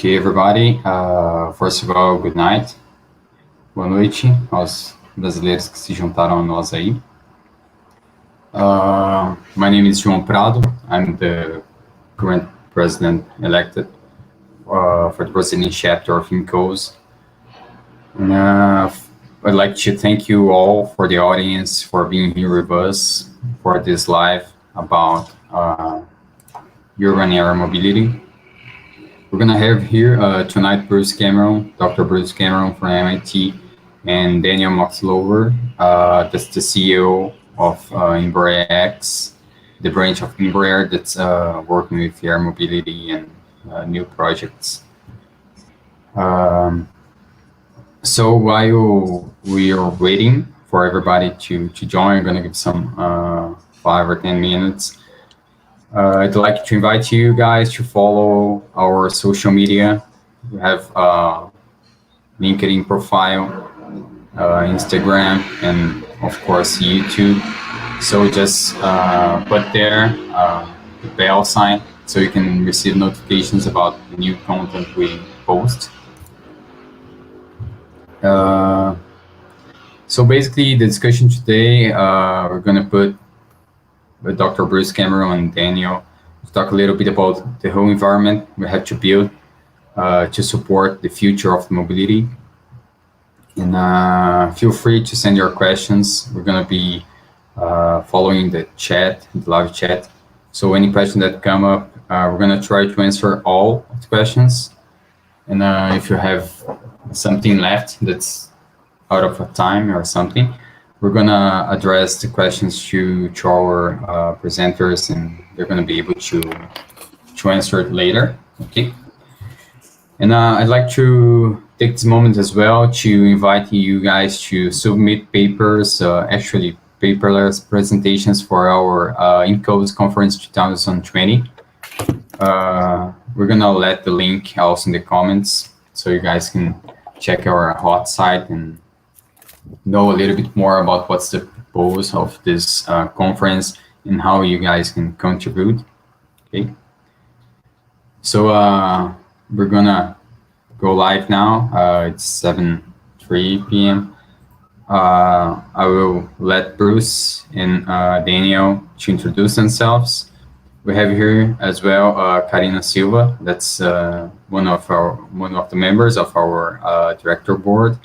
Okay, everybody. First of all, good night. Boa noite aos brasileiros que se juntaram a nós aí. My name is João Prado. I'm the current president elected for the Brazilian chapter of INCOS. And I'd like to thank you all for the audience for being here with us for this live about urban air mobility. We're going to have here tonight Dr. Bruce Cameron from MIT, and Daniel Moxlover, that's the CEO of Embraer X, the branch of Embraer that's working with air mobility and new projects. So while we are waiting for everybody to join, I'm going to give some 5 or 10 minutes. I'd like to invite you guys to follow our social media. We have LinkedIn profile, Instagram, and of course YouTube. So just put there the bell sign so you can receive notifications about the new content we post. So basically the discussion today, we're going to put with Dr. Bruce Cameron and Daniel to talk a little bit about the whole environment we have to build to support the future of mobility. And feel free to send your questions. We're going to be following the chat, the live chat. So any question that come up, we're going to try to answer all of the questions. And if you have something left that's out of time or something, we're going to address the questions to our presenters, and they're going to be able to answer it later. Okay. And I'd like to take this moment as well to invite you guys to submit papers, actually paperless presentations for our INCOS conference 2020. We're going to let the link also in the comments so you guys can check our hot site and know a little bit more about what's the purpose of this conference and how you guys can contribute. Okay. So we're gonna go live now. It's 7:03 p.m. I will let Bruce and Daniel to introduce themselves. We have here as well Karina Silva. That's one of the members of our director board.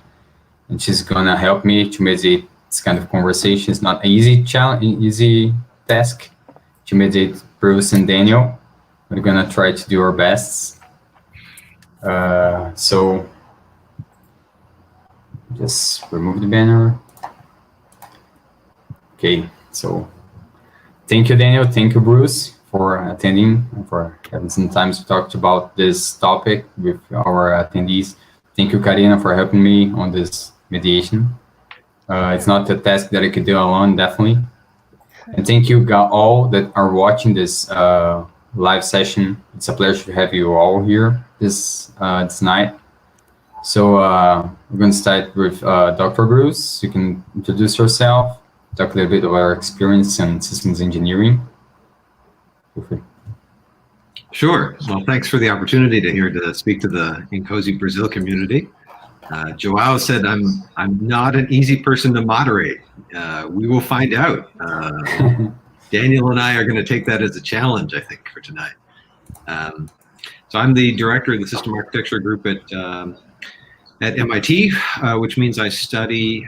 And she's gonna help me to mediate this kind of conversation. It's not an easy task to mediate Bruce and Daniel. We're gonna try to do our best. So just remove the banner. Okay, so thank you, Daniel. Thank you, Bruce, for attending and for having some time to talk about this topic with our attendees. Thank you, Karina, for helping me on this mediation. It's not a task that I could do alone, definitely. And thank you all that are watching this live session. It's a pleasure to have you all here this night. So we're going to start with Dr. Bruce. You can introduce yourself, talk a little bit about our experience in systems engineering. Feel free. Sure. Well, thanks for the opportunity to speak to the INCOSI Brazil community. Joao said I'm not an easy person to moderate. We will find out. Daniel and I are going to take that as a challenge, I think, for tonight. So I'm the director of the System Architecture Group at MIT, which means I study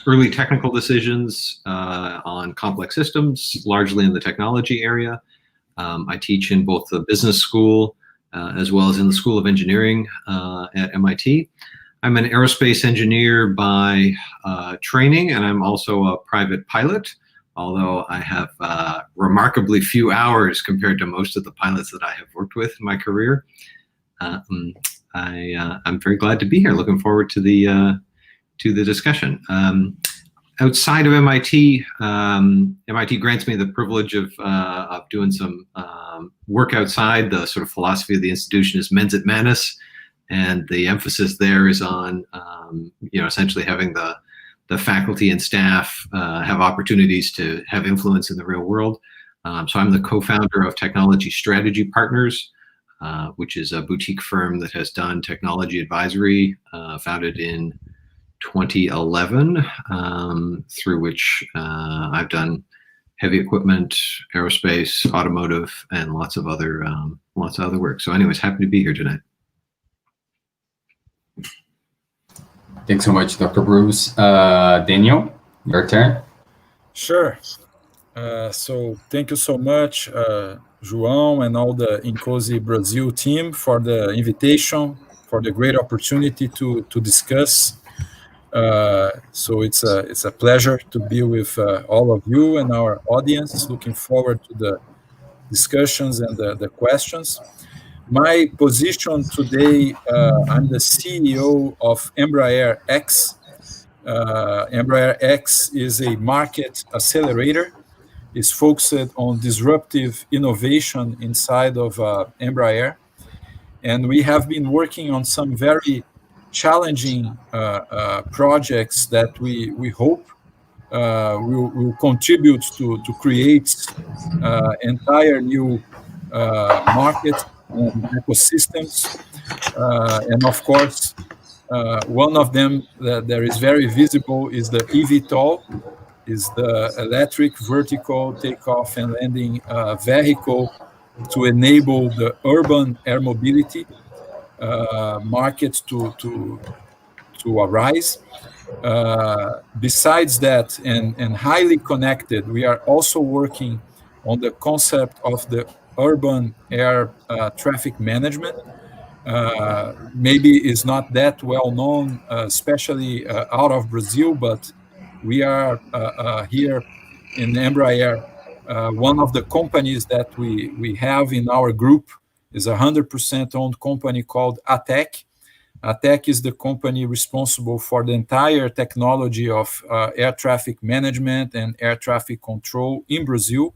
early technical decisions on complex systems, largely in the technology area. I teach in both the business school as well as in the School of Engineering at MIT. I'm an aerospace engineer by training, and I'm also a private pilot, although I have remarkably few hours compared to most of the pilots that I have worked with in my career. I'm very glad to be here. Looking forward to the discussion. Outside of MIT, MIT grants me the privilege of doing some work outside. The sort of philosophy of the institution is mens et manus, and the emphasis there is on essentially having the faculty and staff have opportunities to have influence in the real world. So I'm the co-founder of Technology Strategy Partners, which is a boutique firm that has done technology advisory, founded in 2011, through which I've done heavy equipment, aerospace, automotive, and lots of other work. So anyways, happy to be here tonight. Thanks so much, Dr. Bruce. Daniel, your turn. Sure. So thank you so much, João, and all the Incosi Brazil team for the invitation, for the great opportunity to discuss. So it's a pleasure to be with all of you and our audience. Looking forward to the discussions and the questions. My position today, I'm the CEO of Embraer X. Embraer X is a market accelerator. It's focused on disruptive innovation inside of Embraer. And we have been working on some very challenging projects that we hope will contribute to create entire new markets and ecosystems. And of course, one of them that is very visible is the eVTOL, is the electric vertical takeoff and landing vehicle to enable the urban air mobility market to arise. Besides that, and highly connected, we are also working on the concept of the urban air traffic management. Maybe it's not that well known, especially out of Brazil, but we are here in Embraer. One of the companies that we have in our group is a 100% owned company called ATEC. ATEC is the company responsible for the entire technology of air traffic management and air traffic control in Brazil.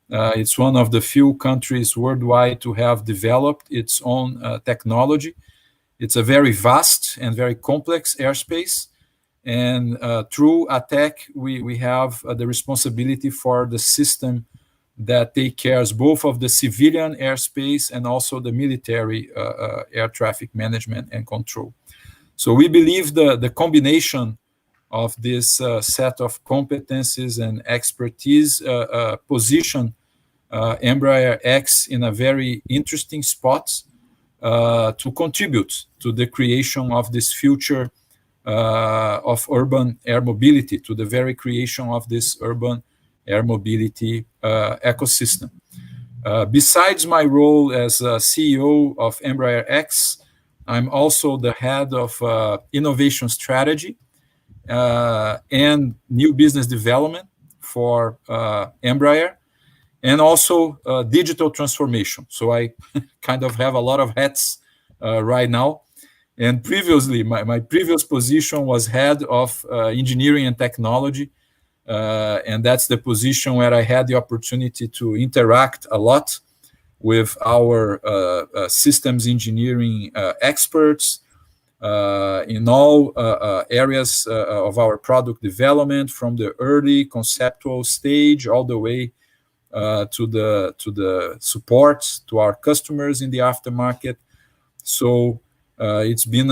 It's one of the few countries worldwide to have developed its own technology. It's a very vast and very complex airspace. And through ATEC, we have the responsibility for the system that takes care both of the civilian airspace and also the military air traffic management and control. So we believe the combination of this set of competencies and expertise position Embraer X in a very interesting spot to contribute to the creation of this future of urban air mobility, to the very creation of this urban air mobility ecosystem. Besides my role as CEO of Embraer X, I'm also the head of innovation strategy and new business development for Embraer, and also digital transformation. So I kind of have a lot of hats right now. And previously, my previous position was head of engineering and technology. And that's the position where I had the opportunity to interact a lot with our systems engineering experts in all areas of our product development, from the early conceptual stage all the way to the support to our customers in the aftermarket. So it's been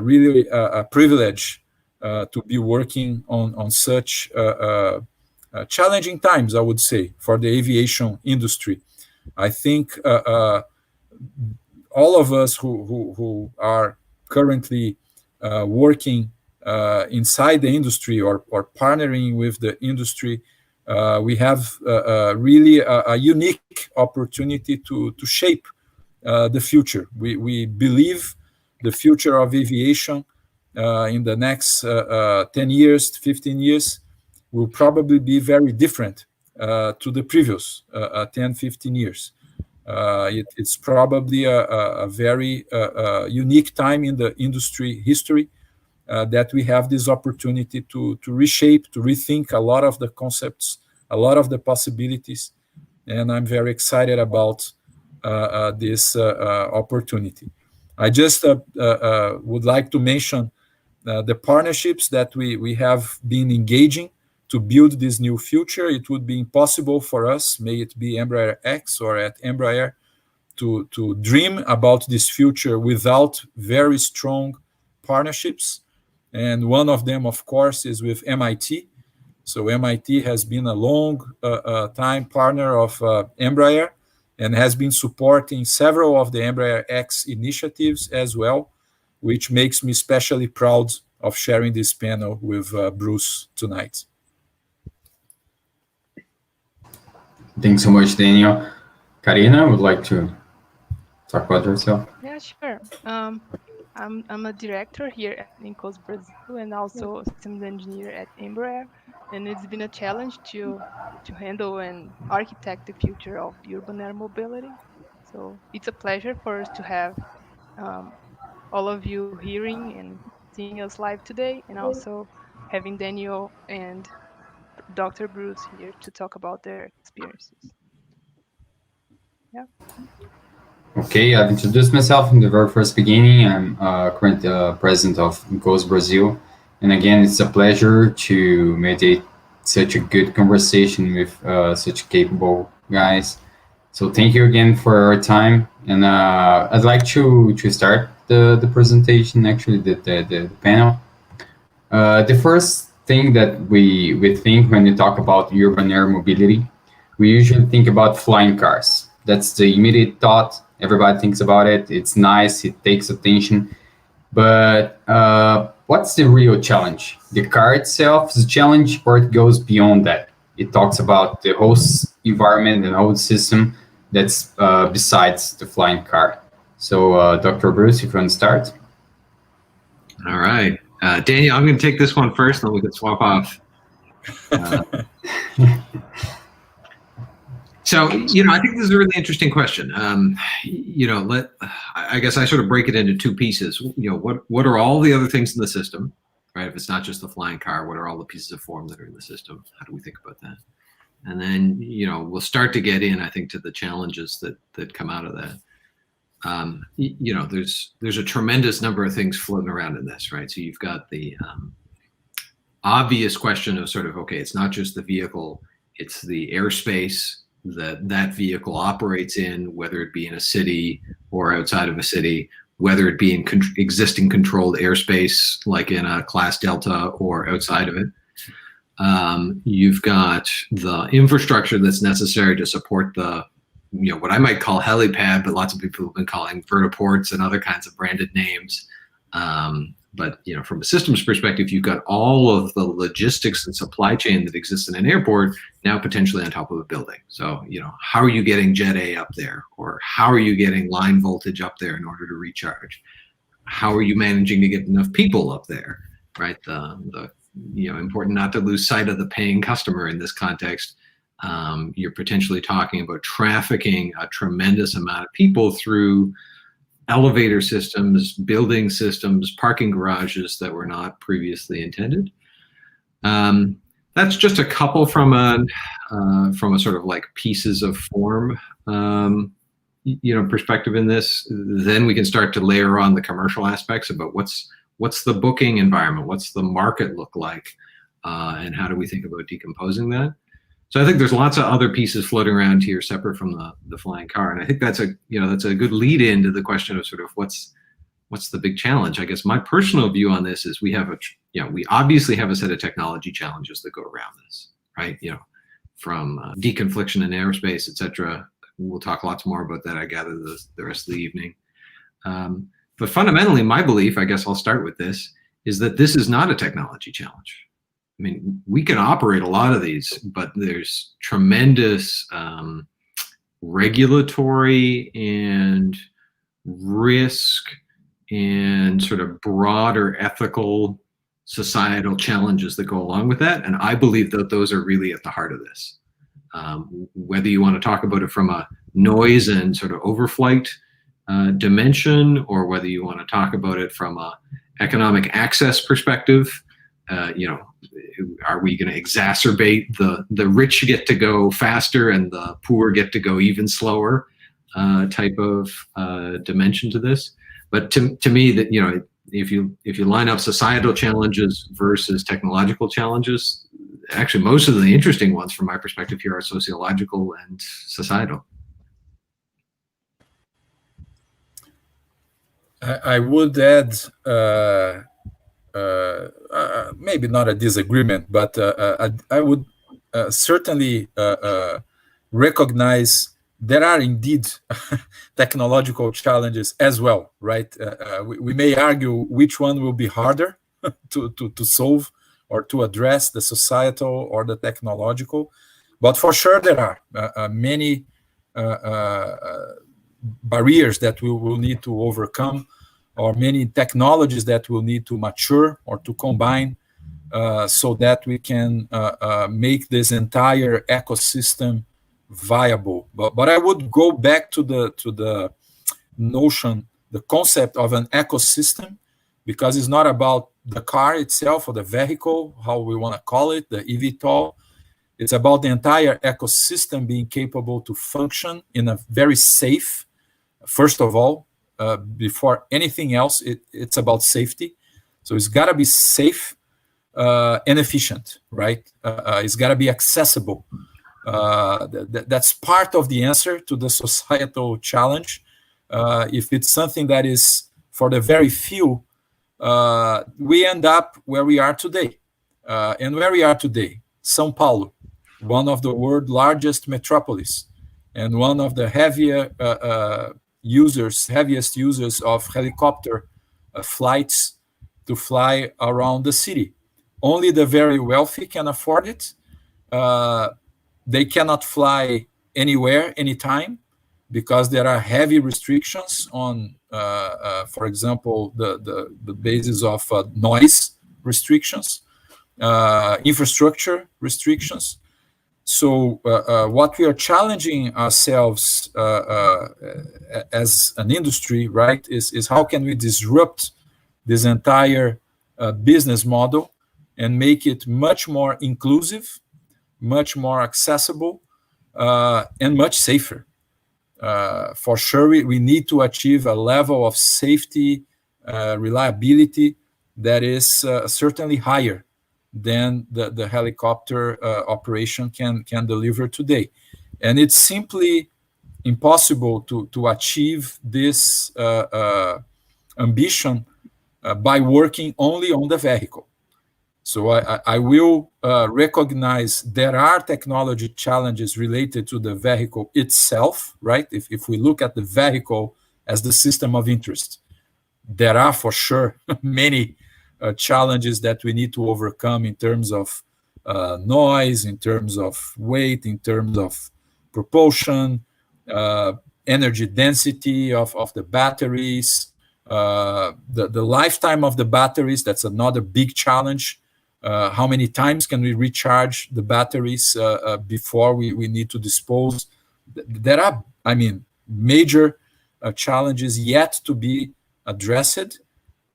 really a privilege to be working on such challenging times, I would say, for the aviation industry. I think all of us who are currently working inside the industry or partnering with the industry, we have really a unique opportunity to shape the future. We believe the future of aviation in the next 10 years, 15 years, will probably be very different to the previous 10, 15 years. It's probably a very unique time in the industry history that we have this opportunity to reshape, to rethink a lot of the concepts, a lot of the possibilities. And I'm very excited about this opportunity. I just would like to mention the partnerships that we have been engaging to build this new future. It would be impossible for us, may it be Embraer X or at Embraer, to dream about this future without very strong partnerships. And one of them, of course, is with MIT. So MIT has been a long time partner of Embraer and has been supporting several of the Embraer X initiatives as well, which makes me especially proud of sharing this panel with Bruce tonight. Thanks so much, Daniel. Karina, would like to talk about yourself? Yeah, sure. I'm a director here at Incos Brazil and also a systems engineer at Embraer, and it's been a challenge to handle and architect the future of urban air mobility. So it's a pleasure for us to have all of you hearing and seeing us live today, and also having Daniel and Dr. Bruce here to talk about their experiences. Yeah. Okay, I've introduced myself in the very first beginning. I'm current president of Incos Brazil. And again, it's a pleasure to mediate such a good conversation with such capable guys. So thank you again for your time. And I'd like to start the presentation, actually, the panel. The first thing that we think when we talk about urban air mobility, we usually think about flying cars. That's the immediate thought. Everybody thinks about it. It's nice. It takes attention. But what's the real challenge? The car itself is a challenge, or it goes beyond that? It talks about the whole environment and whole system that's besides the flying car. So, Dr. Bruce, if you want to start. All right. Daniel, I'm going to take this one first, and then we can swap off. So, I think this is a really interesting question. I guess I sort of break it into two pieces. What are all the other things in the system, right? If it's not just the flying car, what are all the pieces of form that are in the system? How do we think about that? And then, we'll start to get in, I think, to the challenges that come out of that. There's a tremendous number of things floating around in this, right? So you've got the obvious question of sort of, okay, it's not just the vehicle, it's the airspace that vehicle operates in, whether it be in a city or outside of a city, whether it be in existing controlled airspace, like in a Class Delta or outside of it. You've got the infrastructure that's necessary to support the, what I might call helipad, but lots of people have been calling vertiports and other kinds of branded names. But from a systems perspective, you've got all of the logistics and supply chain that exists in an airport now potentially on top of a building. So, how are you getting Jet A up there? Or how are you getting line voltage up there in order to recharge? How are you managing to get enough people up there, right? The important not to lose sight of the paying customer in this context. You're potentially talking about trafficking a tremendous amount of people through elevator systems, building systems, parking garages that were not previously intended. That's just a couple from a sort of like pieces of form, perspective in this. Then we can start to layer on the commercial aspects about what's the booking environment, what's the market look like, and how do we think about decomposing that? So I think there's lots of other pieces floating around here separate from the flying car, and I think that's a good lead in to the question of sort of what's the big challenge. I guess my personal view on this is we obviously have a set of technology challenges that go around this, right? From deconfliction in aerospace, et cetera. We'll talk lots more about that, I gather, the rest of the evening. But fundamentally, my belief, I guess I'll start with this, is that this is not a technology challenge. I mean, we can operate a lot of these, but there's tremendous regulatory and risk and sort of broader ethical societal challenges that go along with that. And I believe that those are really at the heart of this. Whether you want to talk about it from a noise and sort of overflight dimension, or whether you want to talk about it from a economic access perspective, are we going to exacerbate the rich get to go faster and the poor get to go even slower type of dimension to this? But to me, that if you line up societal challenges versus technological challenges, actually most of the interesting ones from my perspective here are sociological and societal. I would add maybe not a disagreement, but I would certainly recognize there are indeed technological challenges as well, right? We may argue which one will be harder to solve or to address, the societal or the technological. But for sure, there are many barriers that we will need to overcome, or many technologies that will need to mature or to combine so that we can make this entire ecosystem viable. But I would go back to the notion, the concept of an ecosystem, because it's not about the car itself or the vehicle, how we want to call it, the eVTOL. It's about the entire ecosystem being capable to function in a very safe, first of all, before anything else, it's about safety. So it's got to be safe and efficient, right? It's got to be accessible. That's part of the answer to the societal challenge. If it's something that is for the very few, we end up where we are today. And where we are today, São Paulo, one of the world's largest metropolis, and one of the heaviest users of helicopter flights to fly around the city. Only the very wealthy can afford it. They cannot fly anywhere, anytime, because there are heavy restrictions on, for example, the basis of noise restrictions, infrastructure restrictions. So what we are challenging ourselves as an industry, right, is how can we disrupt this entire business model and make it much more inclusive, much more accessible, and much safer. For sure, we need to achieve a level of safety, reliability that is certainly higher than the helicopter operation can deliver today. And it's simply impossible to achieve this ambition by working only on the vehicle. So I will recognize there are technology challenges related to the vehicle itself, right? If we look at the vehicle as the system of interest, there are for sure many challenges that we need to overcome in terms of noise, in terms of weight, in terms of propulsion, energy density of the batteries, the lifetime of the batteries. That's another big challenge. How many times can we recharge the batteries before we need to dispose? There are, major challenges yet to be addressed.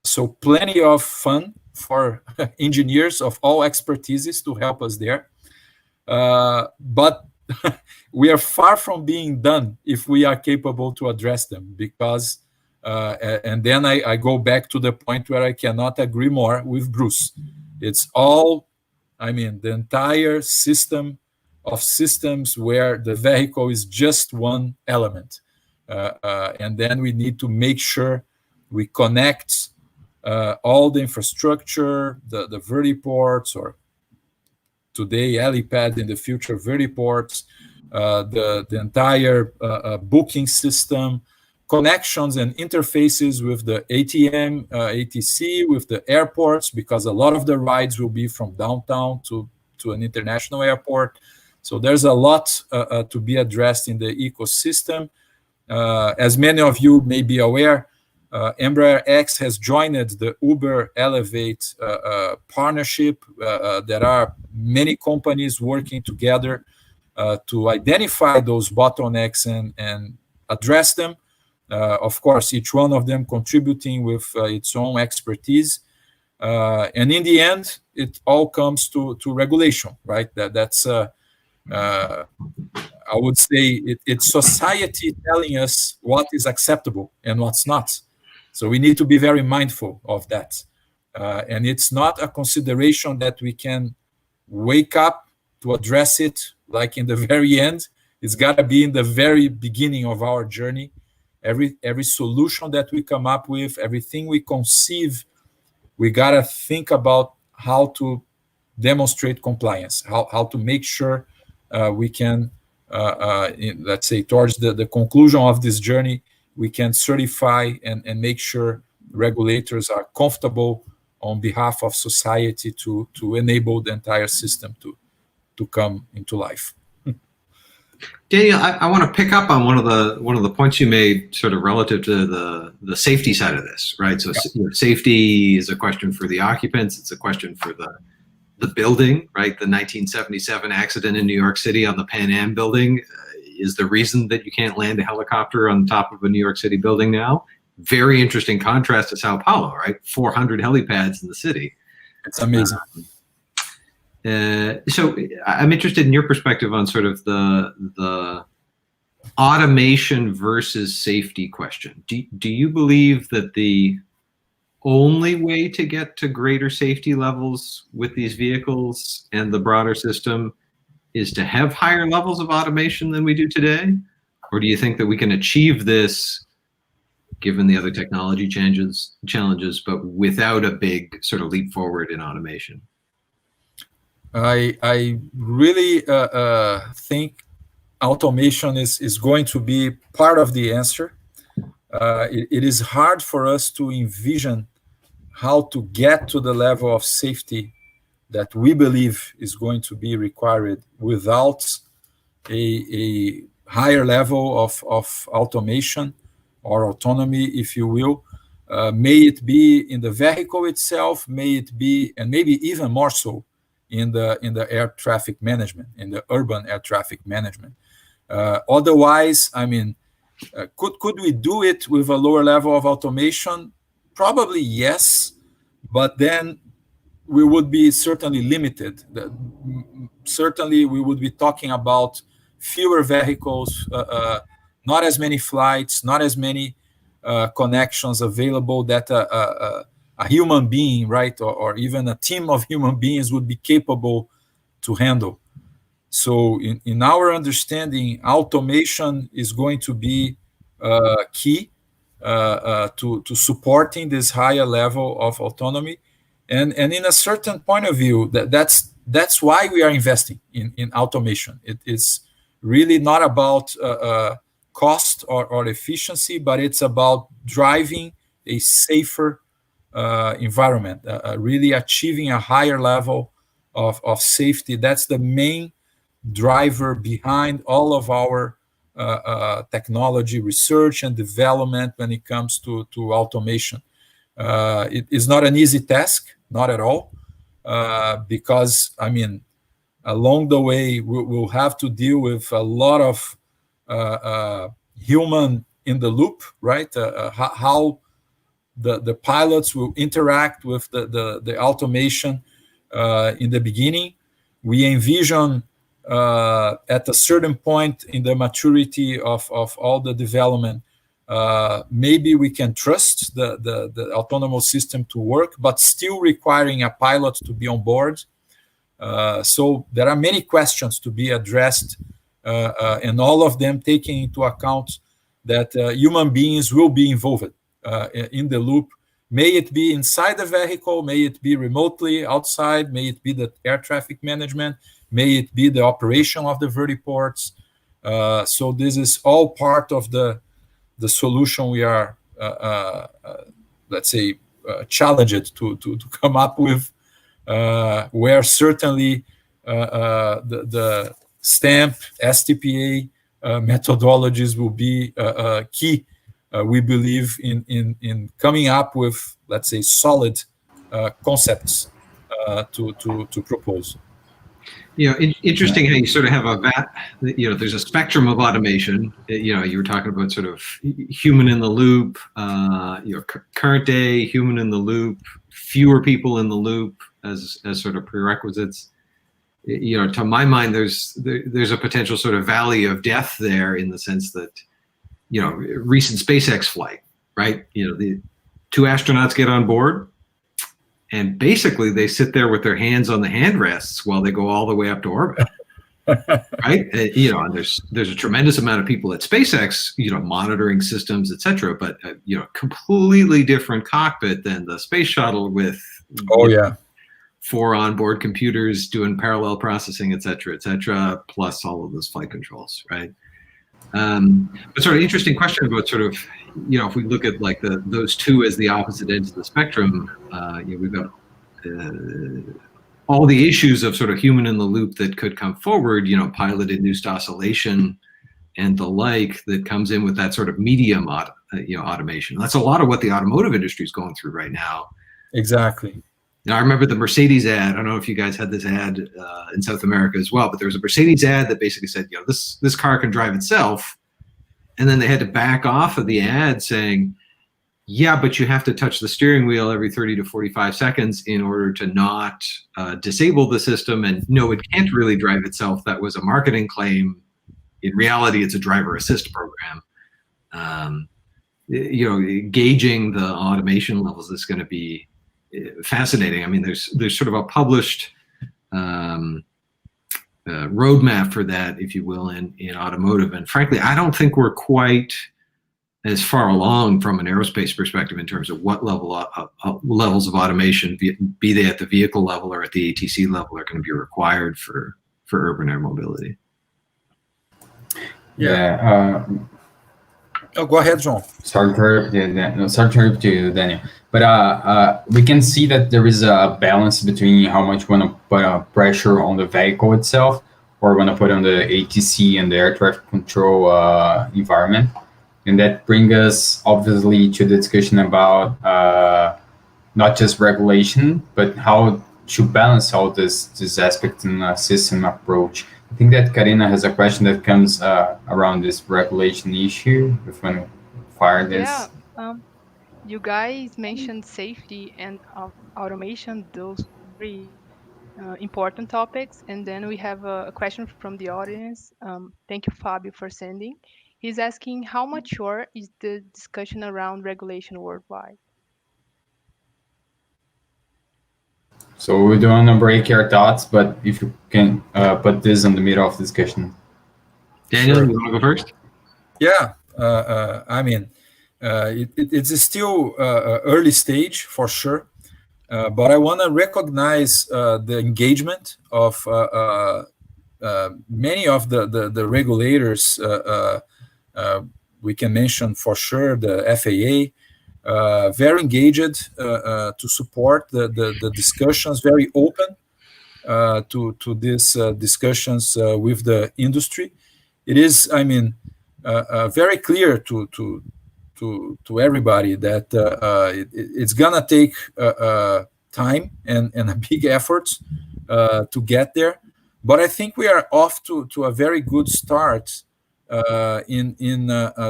So plenty of fun for engineers of all expertises to help us there. But we are far from being done if we are capable to address them, because, and then I go back to the point where I cannot agree more with Bruce. It's all, the entire system of systems where the vehicle is just one element. And then we need to make sure we connect all the infrastructure, the vertiports, or today helipad, in the future vertiports, the entire booking system, connections and interfaces with the ATM, ATC, with the airports, because a lot of the rides will be from downtown to an international airport. So there's a lot to be addressed in the ecosystem. As many of you may be aware, Embraer X has joined the Uber Elevate partnership. There are many companies working together to identify those bottlenecks and address them. Of course, each one of them contributing with its own expertise. And in the end, it all comes to regulation, right? That's I would say it's society telling us what is acceptable and what's not. So we need to be very mindful of that. And it's not a consideration that we can wake up to address it like in the very end. It's got to be in the very beginning of our journey. every solution that we come up with, everything we conceive, we gotta think about how to demonstrate compliance, how to make sure we can, let's say, towards the conclusion of this journey, we can certify and make sure regulators are comfortable on behalf of society to enable the entire system to come into life. Daniel, I want to pick up on one of the points you made, sort of relative to the safety side of this, right? So safety is a question for the occupants. It's a question for the building, right? The 1977 accident in New York City on the Pan Am building is the reason that you can't land a helicopter on top of a New York City building now. Very interesting contrast to Sao Paulo, right? 400 helipads in the city. It's amazing. So I'm interested in your perspective on sort of the automation versus safety question. Do you believe that the only way to get to greater safety levels with these vehicles and the broader system is to have higher levels of automation than we do today? Or do you think that we can achieve this given the other technology challenges, but without a big sort of leap forward in automation? I really think automation is going to be part of the answer. It is hard for us to envision how to get to the level of safety that we believe is going to be required without a higher level of automation or autonomy, if you will. May it be in the vehicle itself, may it be, and maybe even more so, in the air traffic management, in the urban air traffic management. Otherwise, I mean, could we do it with a lower level of automation? Probably yes, but then we would be certainly limited. Certainly, we would be talking about fewer vehicles, not as many flights, not as many connections available that a human being, right, or even a team of human beings would be capable to handle. So in our understanding, automation is going to be key to supporting this higher level of autonomy. And in a certain point of view, that's why we are investing in automation. It is really not about cost or efficiency, but it's about driving a safer environment, really achieving a higher level of safety. That's the main driver behind all of our technology research and development when it comes to automation. It is not an easy task, not at all, because, I mean, along the way, we'll have to deal with a lot of human in the loop, right? How the pilots will interact with the automation in the beginning. We envision at a certain point in the maturity of all the development, maybe we can trust the autonomous system to work, but still requiring a pilot to be on board. So there are many questions to be addressed, and all of them taking into account that human beings will be involved in the loop. May it be inside the vehicle, may it be remotely outside, may it be the air traffic management, may it be the operation of the vertiports. So this is all part of the solution we are, let's say, challenged to come up with, where certainly the STAMP, STPA methodologies will be key. We believe in coming up with, let's say, solid concepts to propose. You know, interesting how you sort of have there's a spectrum of automation. You know, you were talking about sort of human in the loop, current day human in the loop, fewer people in the loop as sort of prerequisites. You know, to my mind, there's a potential sort of valley of death there, in the sense that, you know, recent SpaceX flight, right? You know, the 2 astronauts get on board, and basically they sit there with their hands on the handrests while they go all the way up to orbit. right? And there's a tremendous amount of people at SpaceX, monitoring systems, etc. But completely different cockpit than the space shuttle with Oh yeah. 4 onboard computers doing parallel processing, etc., plus all of those flight controls, right? But sort of interesting question about sort of, if we look at like those two as the opposite ends of the spectrum, we've got all the issues of sort of human in the loop that could come forward, pilot-induced oscillation and the like that comes in with that sort of medium automation. That's a lot of what the automotive industry is going through right now. Exactly. Now, I remember the Mercedes ad. I don't know if you guys had this ad in South America as well, but there was a Mercedes ad that basically said, this car can drive itself. And then they had to back off of the ad saying, yeah, but you have to touch the steering wheel every 30 to 45 seconds in order to not disable the system. And no, it can't really drive itself. That was a marketing claim. In reality, it's a driver assist program. Gauging the automation levels is going to be fascinating. I mean, there's sort of a published roadmap for that, if you will, in automotive. And frankly, I don't think we're quite as far along from an aerospace perspective in terms of what levels of automation, be they at the vehicle level or at the ATC level, are going to be required for urban air mobility. Yeah. Oh, go ahead, John. Sorry to interrupt you, Daniel. But we can see that there is a balance between how much we want to put pressure on the vehicle itself, or want to put on the ATC and the air traffic control environment. And that brings us obviously to the discussion about not just regulation, but how to balance all this aspect in a system approach. I think that Karina has a question that comes around this regulation issue. If we want to fire this. Yeah, you guys mentioned safety and automation, those three important topics. And then we have a question from the audience. Thank you, Fabio, for sending. He's asking, how mature is the discussion around regulation worldwide? So we don't want to break your thoughts, but if you can put this in the middle of the discussion. Daniel, Sure. you want to go first? Yeah, I mean, it's still early stage for sure, but I want to recognize the engagement of many of the regulators. We can mention for sure the FAA, very engaged to support the discussions, very open to these discussions with the industry. It is, I mean, very clear to everybody that it's gonna take time and a big effort to get there. But I think we are off to a very good start in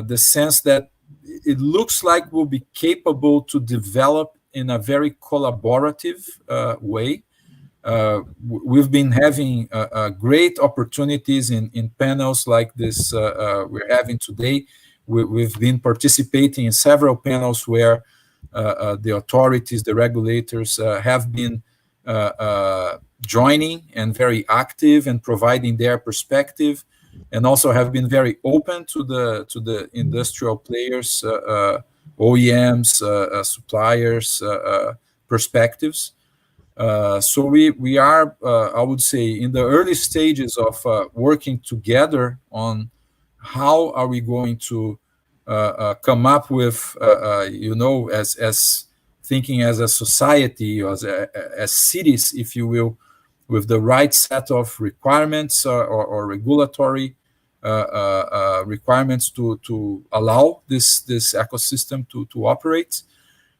the sense that it looks like we'll be capable to develop in a very collaborative way. We've been having great opportunities in panels like this we're having today. We've been participating in several panels where the authorities, the regulators have been joining and very active and providing their perspective, and also have been very open to the industrial players, OEMs, suppliers, perspectives. So we are, I would say, in the early stages of working together on how are we going to come up with, as thinking as a society, or as cities, if you will, with the right set of requirements or regulatory requirements to allow this ecosystem to operate.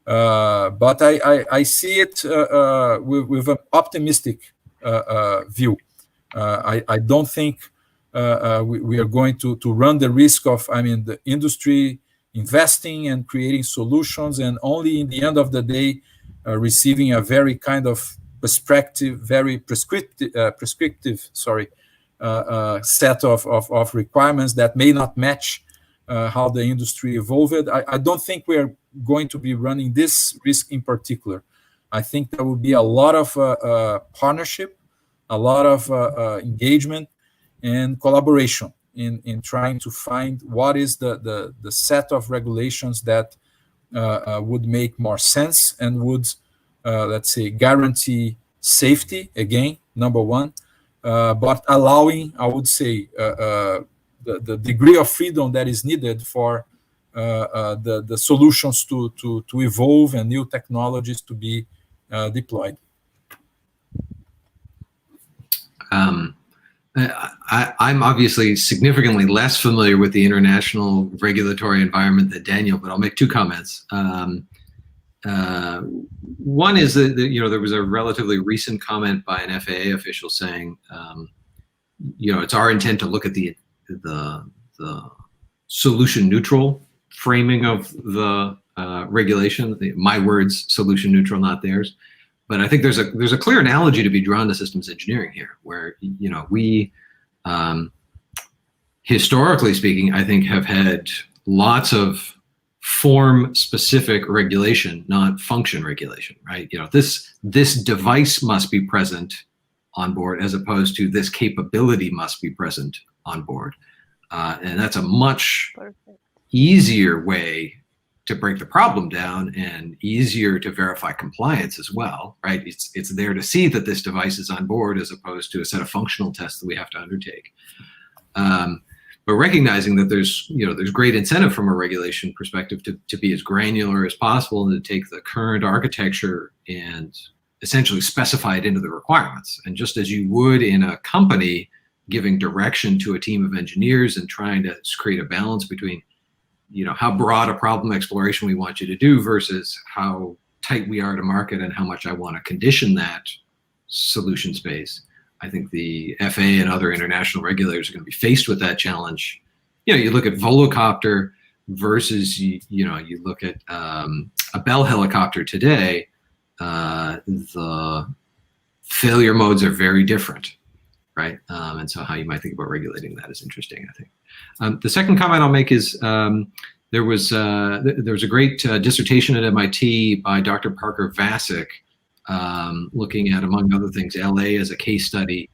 But I see it with an optimistic view. I don't think we are going to run the risk of, I mean, the industry investing and creating solutions, and only in the end of the day receiving a very kind of very prescriptive set of requirements that may not match how the industry evolved. I don't think we are going to be running this risk in particular. I think there will be a lot of partnership, a lot of engagement, and collaboration in trying to find what is the set of regulations that would make more sense and would, let's say, guarantee safety, again, number one, but allowing, I would say, the degree of freedom that is needed for the solutions to evolve and new technologies to be deployed. I'm obviously significantly less familiar with the international regulatory environment than Daniel, but I'll make two comments. One is that there was a relatively recent comment by an FAA official saying, it's our intent to look at the solution neutral framing of the regulation. My words, solution neutral, not theirs. But I think there's a clear analogy to be drawn to systems engineering here, where we, historically speaking, I think have had lots of form-specific regulation, not function regulation, right? This device must be present on board, as opposed to this capability must be present on board, and that's a much easier way to break the problem down and easier to verify compliance as well, right? It's there to see that this device is on board, as opposed to a set of functional tests that we have to undertake. But recognizing that there's great incentive from a regulation perspective to be as granular as possible and to take the current architecture and essentially specify it into the requirements. And just as you would in a company, giving direction to a team of engineers and trying to create a balance between how broad a problem exploration we want you to do versus how tight we are to market and how much I want to condition that solution space. I think the FAA and other international regulators are going to be faced with that challenge. You look at volocopter versus, you look at a Bell helicopter today, the failure modes are very different, right? And so how you might think about regulating that is interesting, I think. The second comment I'll make is there was a great dissertation at MIT by Dr. Parker Vasic looking at, among other things, LA as a case study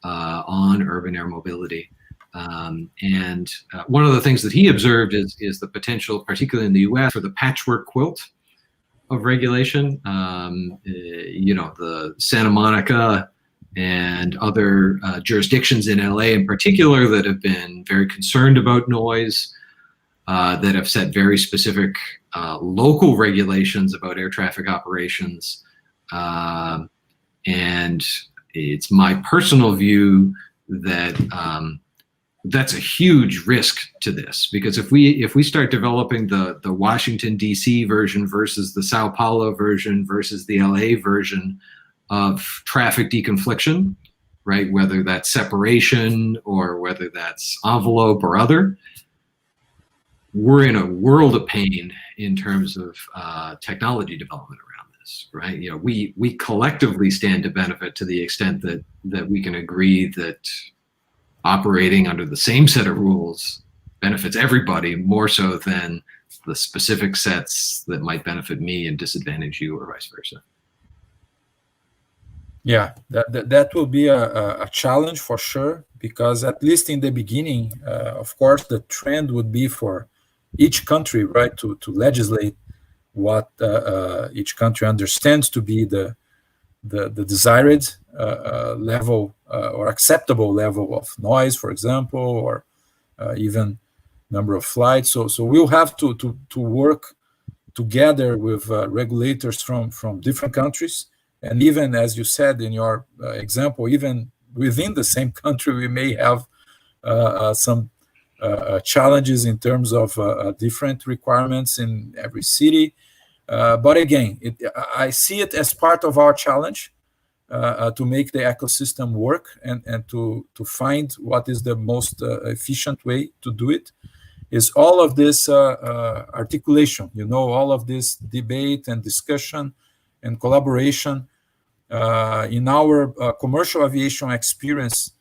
on urban air mobility. And one of the things that he observed is the potential, particularly in the US, for the patchwork quilt of regulation. The Santa Monica and other jurisdictions in LA in particular that have been very concerned about noise, that have set very specific local regulations about air traffic operations. And it's my personal view that that's a huge risk to this, because if we start developing the Washington DC version versus the Sao Paulo version versus the LA version of traffic deconfliction, right, whether that's separation or whether that's envelope or other, we're in a world of pain in terms of technology development around this, right? We collectively stand to benefit to the extent that we can agree that operating under the same set of rules benefits everybody more so than the specific sets that might benefit me and disadvantage you, or vice versa. Yeah, that will be a challenge for sure, because at least in the beginning, of course, the trend would be for each country, right, to legislate what each country understands to be the desired level or acceptable level of noise, for example, or even number of flights. So we'll have to work together with regulators from different countries. And even, as you said in your example, even within the same country, we may have some challenges in terms of different requirements in every city. But again, I see it as part of our challenge to make the ecosystem work and to find what is the most efficient way to do it. Is all of this articulation, all of this debate and discussion and collaboration. In our commercial aviation experience,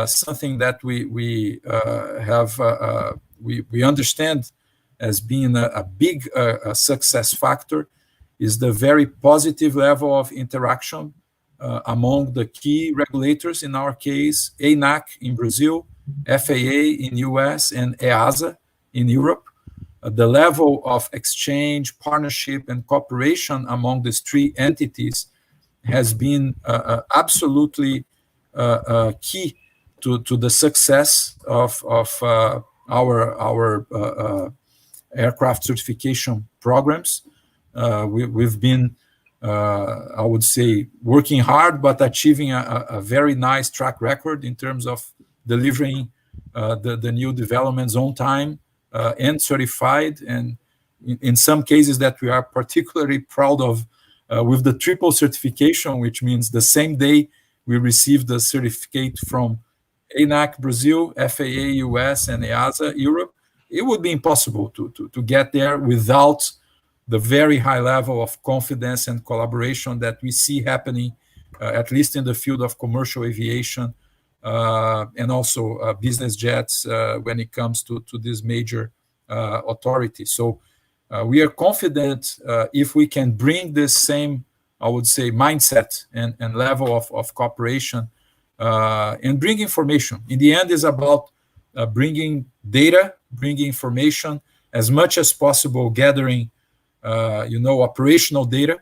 something that we understand as being a big success factor is the very positive level of interaction among the key regulators, in our case, ANAC in Brazil, FAA in US, and EASA in Europe. The level of exchange, partnership, and cooperation among these three entities has been absolutely key to the success of our aircraft certification programs. We've been, I would say, working hard, but achieving a very nice track record in terms of delivering the new developments on time and certified. And in some cases that we are particularly proud of, with the triple certification, which means the same day we received the certificate from ANAC Brazil, FAA US, and EASA Europe, it would be impossible to get there without the very high level of confidence and collaboration that we see happening, at least in the field of commercial aviation and also business jets when it comes to this major authority. So we are confident if we can bring this same, I would say, mindset and level of cooperation and bring information. In the end, is about bringing data, bringing information as much as possible, gathering operational data,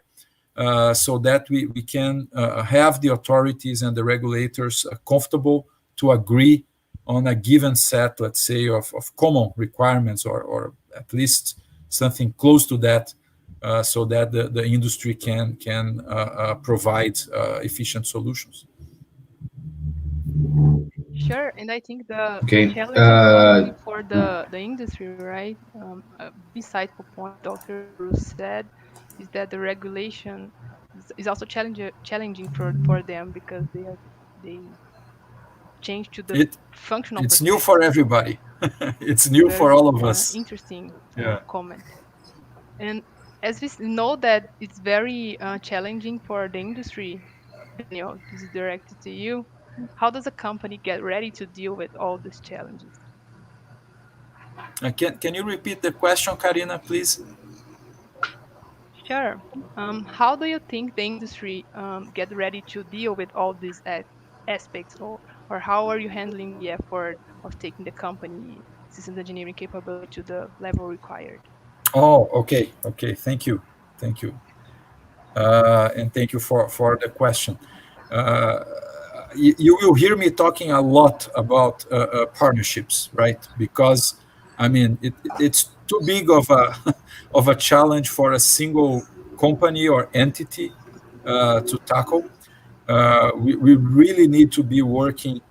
so that we can have the authorities and the regulators comfortable to agree on a given set, let's say, of common requirements, or at least something close to that, so that the industry can provide efficient solutions. Sure, and I think the Okay, challenge is not only for the industry, right? Besides the point Dr. Bruce said, is that the regulation is also challenging for them, because they change to the functional It's perspective. new for everybody. It's new for all of us. Interesting Yeah. comment. And as we know that it's very challenging for the industry, Daniel, this is directed to you. How does a company get ready to deal with all these challenges? Can you repeat the question, Karina, please? Sure. How do you think the industry get ready to deal with all these aspects, or how are you handling the effort of taking the company systems engineering capability to the level required? Oh, okay. Thank you. And thank you for the question. You will hear me talking a lot about partnerships, right? Because I mean, it's too big of a of a challenge for a single company or entity to tackle. We really need to be working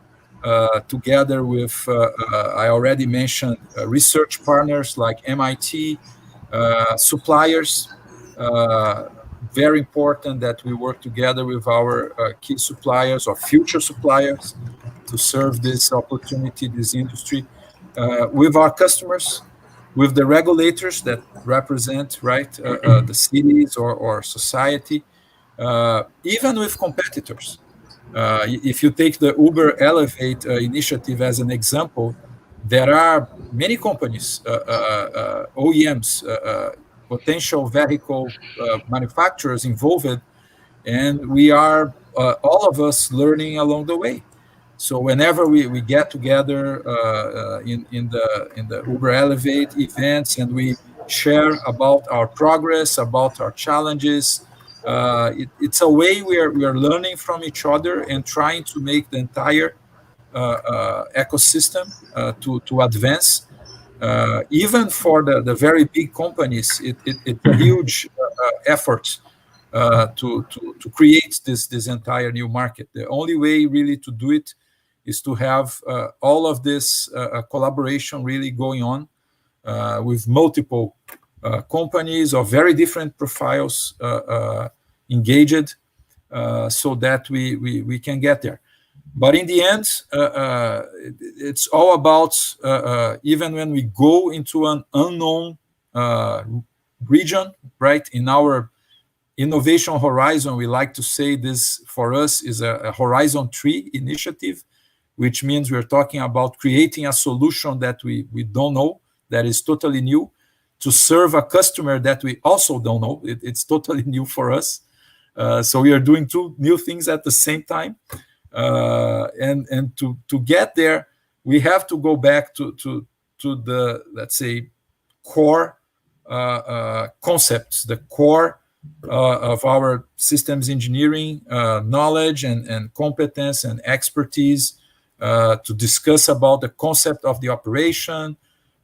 together with, I already mentioned, research partners like MIT, suppliers. Very important that we work together with our key suppliers or future suppliers to serve this opportunity, this industry, with our customers, with the regulators that represent, right, the cities or society, even with competitors. If you take the Uber Elevate initiative as an example, there are many companies, OEMs, potential vehicle manufacturers involved, and we are all of us learning along the way. So whenever we get together in the Uber Elevate events, and we share about our progress, about our challenges, it's a way we are learning from each other and trying to make the entire ecosystem to advance. Even for the very big companies, it's a huge effort to create this entire new market. The only way really to do it is to have all of this collaboration really going on with multiple companies of very different profiles engaged, so that we can get there. But in the end, it's all about, even when we go into an unknown region, right? In our innovation horizon, we like to say this for us is a Horizon 3 initiative, which means we're talking about creating a solution that we don't know, that is totally new, to serve a customer that we also don't know. It's totally new for us. So we are doing two new things at the same time. And to get there, we have to go back to the, let's say, core concepts, the core of our systems engineering knowledge and competence and expertise, to discuss about the concept of the operation,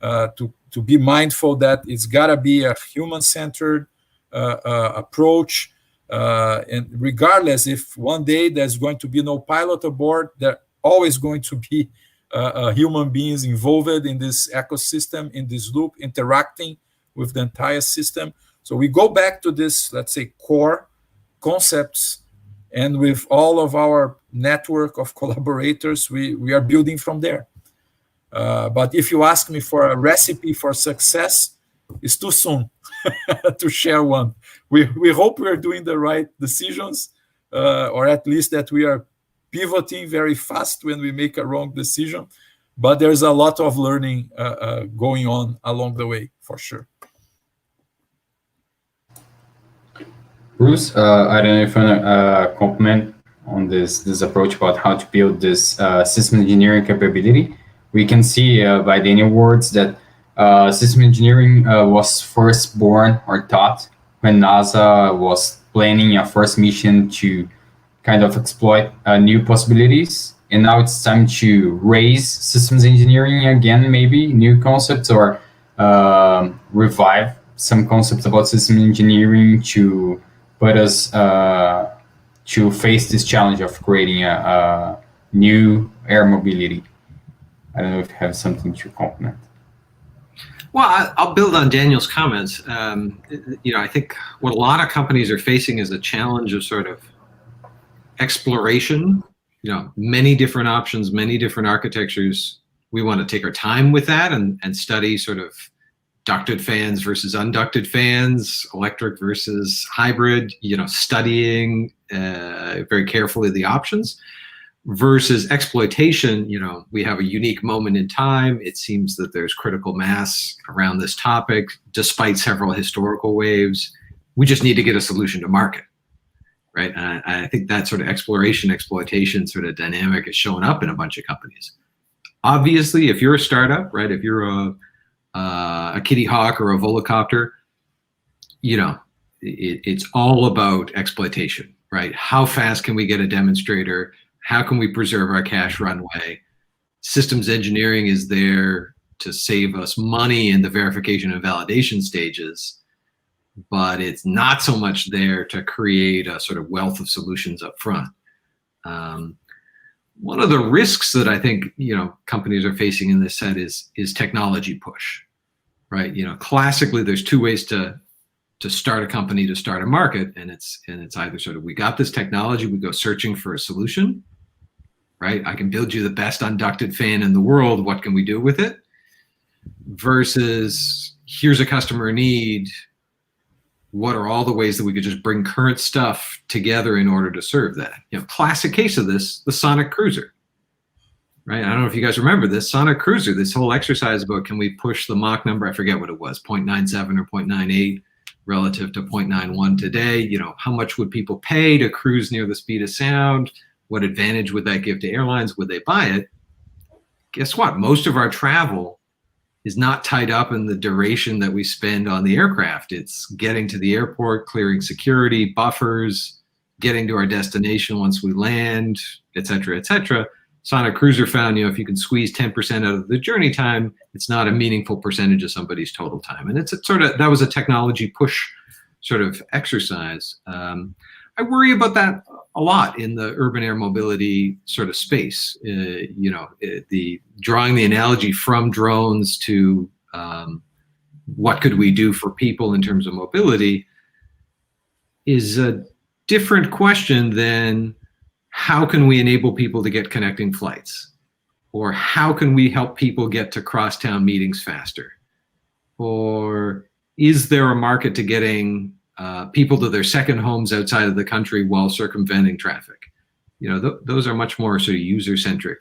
to be mindful that it's got to be a human-centered approach. And regardless, if one day there's going to be no pilot aboard, there are always going to be human beings involved in this ecosystem, in this loop, interacting with the entire system. So we go back to this, let's say, core concepts, and with all of our network of collaborators, we are building from there. But if you ask me for a recipe for success, it's too soon to share one. We hope we are doing the right decisions, or at least that we are pivoting very fast when we make a wrong decision. But there's a lot of learning going on along the way, for sure. Bruce, I don't know if you want to comment on this approach about how to build this system engineering capability. We can see by the awards that system engineering was first born or taught when NASA was planning a first mission to kind of exploit new possibilities. And now it's time to raise systems engineering again, maybe new concepts, or revive some concepts about system engineering to put us to face this challenge of creating a new air mobility. I don't know if you have something to complement. Well, I'll build on Daniel's comments. I think what a lot of companies are facing is a challenge of sort of exploration. Many different options, many different architectures. We want to take our time with that and study sort of ducted fans versus unducted fans, electric versus hybrid, studying very carefully the options. Versus exploitation, we have a unique moment in time. It seems that there's critical mass around this topic, despite several historical waves. We just need to get a solution to market, right? I think that sort of exploration, exploitation sort of dynamic is showing up in a bunch of companies. Obviously, if you're a startup, right, if you're a Kitty Hawk or a Volocopter, it's all about exploitation, right? How fast can we get a demonstrator? How can we preserve our cash runway? Systems engineering is there to save us money in the verification and validation stages, but it's not so much there to create a sort of wealth of solutions up front. One of the risks that I think companies are facing in this set is technology push, right? Classically, there's two ways to start a company, to start a market, and it's either sort of, we got this technology, we go searching for a solution, right? I can build you the best unducted fan in the world. What can we do with it? Versus, here's a customer need. What are all the ways that we could just bring current stuff together in order to serve that? Classic case of this, the Sonic Cruiser, right? I don't know if you guys remember this Sonic Cruiser, this whole exercise about, can we push the Mach number? I forget what it was, 0.97 or 0.98 relative to 0.91 today. How much would people pay to cruise near the speed of sound? What advantage would that give to airlines? Would they buy it? Guess what? Most of our travel is not tied up in the duration that we spend on the aircraft. It's getting to the airport, clearing security, buffers, getting to our destination once we land, et cetera, et cetera. Sonic Cruiser found, if you can squeeze 10% out of the journey time, it's not a meaningful percentage of somebody's total time. And it's that was a technology push sort of exercise. I worry about that a lot in the urban air mobility sort of space. The drawing the analogy from drones to what could we do for people in terms of mobility is a different question than how can we enable people to get connecting flights, or how can we help people get to crosstown meetings faster, or is there a market to getting people to their second homes outside of the country while circumventing traffic? Those are much more sort of user-centric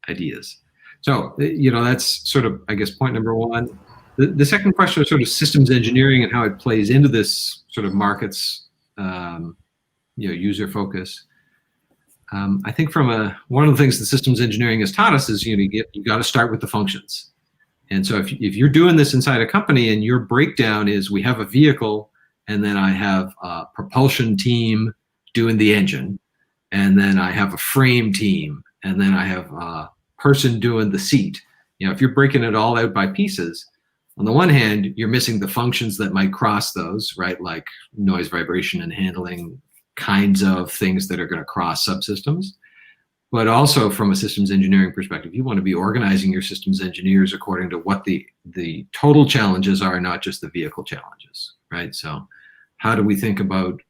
ideas. So, that's sort of, I guess, point number one. The second question is sort of systems engineering and how it plays into this sort of markets user focus. I think one of the things that systems engineering has taught us is you got to start with the functions. And so if you're doing this inside a company and your breakdown is we have a vehicle and then I have a propulsion team doing the engine, and then I have a frame team, and then I have a person doing the seat. If you're breaking it all out by pieces, on the one hand, you're missing the functions that might cross those, right? Like noise, vibration, and handling kinds of things that are going to cross subsystems. But also from a systems engineering perspective, you want to be organizing your systems engineers according to what the total challenges are, not just the vehicle challenges, right? So how do we think about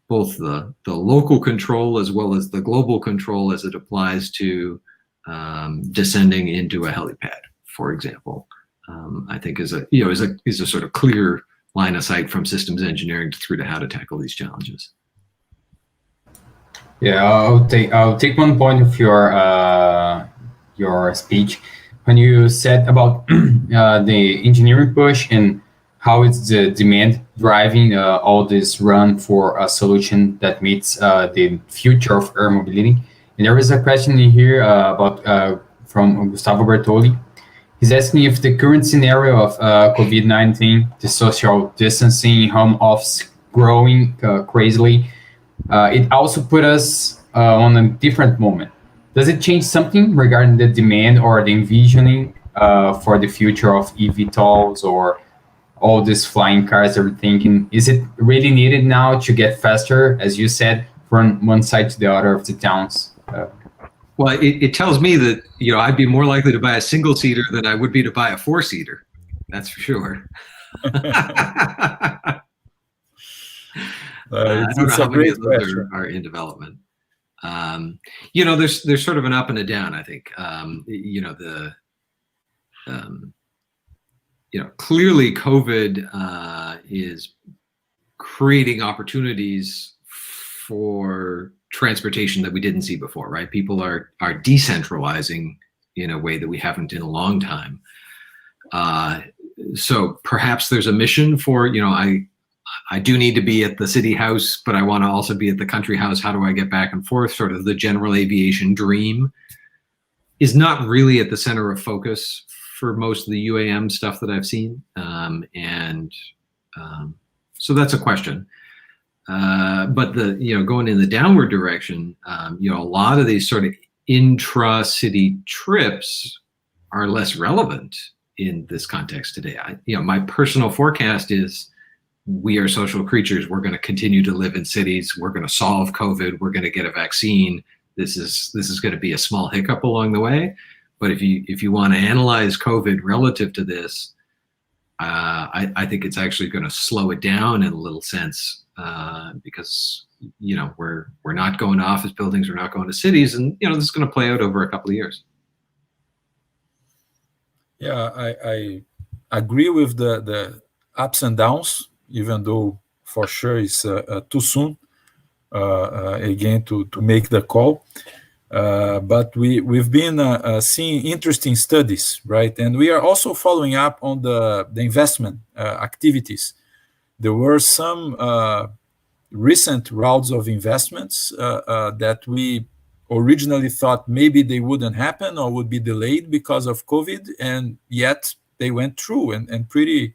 both the local control as well as the global control as it applies to descending into a helipad, for example? I think is a sort of clear line of sight from systems engineering through to how to tackle these challenges. Yeah, I'll take one point of your speech when you said about the engineering push and how it's the demand driving all this run for a solution that meets the future of air mobility. And there was a question in here about from Gustavo Bertoli. He's asking if the current scenario of COVID-19, the social distancing, home office growing crazily, it also put us on a different moment. Does it change something regarding the demand or the envisioning for the future of eVTOLs or all these flying cars that we're thinking? Is it really needed now to get faster, as you said, from one side to the other of the towns? Well, it tells me that I'd be more likely to buy a single-seater than I would be to buy a four-seater. That's for sure. I don't know how many of those are in development. There's sort of an up and a down, I think. Clearly COVID is creating opportunities for transportation that we didn't see before, right? People are decentralizing in a way that we haven't in a long time. So perhaps there's a mission for, I do need to be at the city house, but I want to also be at the country house. How do I get back and forth? Sort of the general aviation dream is not really at the center of focus for most of the UAM stuff that I've seen. So that's a question. But going in the downward direction, a lot of these sort of intra-city trips are less relevant in this context today. My personal forecast is we are social creatures. We're going to continue to live in cities. We're going to solve COVID. We're going to get a vaccine. This is going to be a small hiccup along the way. But if you want to analyze COVID relative to this, I think it's actually going to slow it down in a little sense. Because we're not going to office buildings, we're not going to cities, and this is going to play out over a couple of years. Yeah, I agree with the ups and downs, even though for sure it's too soon again to make the call. But we've been seeing interesting studies, right? And we are also following up on the investment activities. There were some recent rounds of investments that we originally thought maybe they wouldn't happen or would be delayed because of COVID, and yet they went through and pretty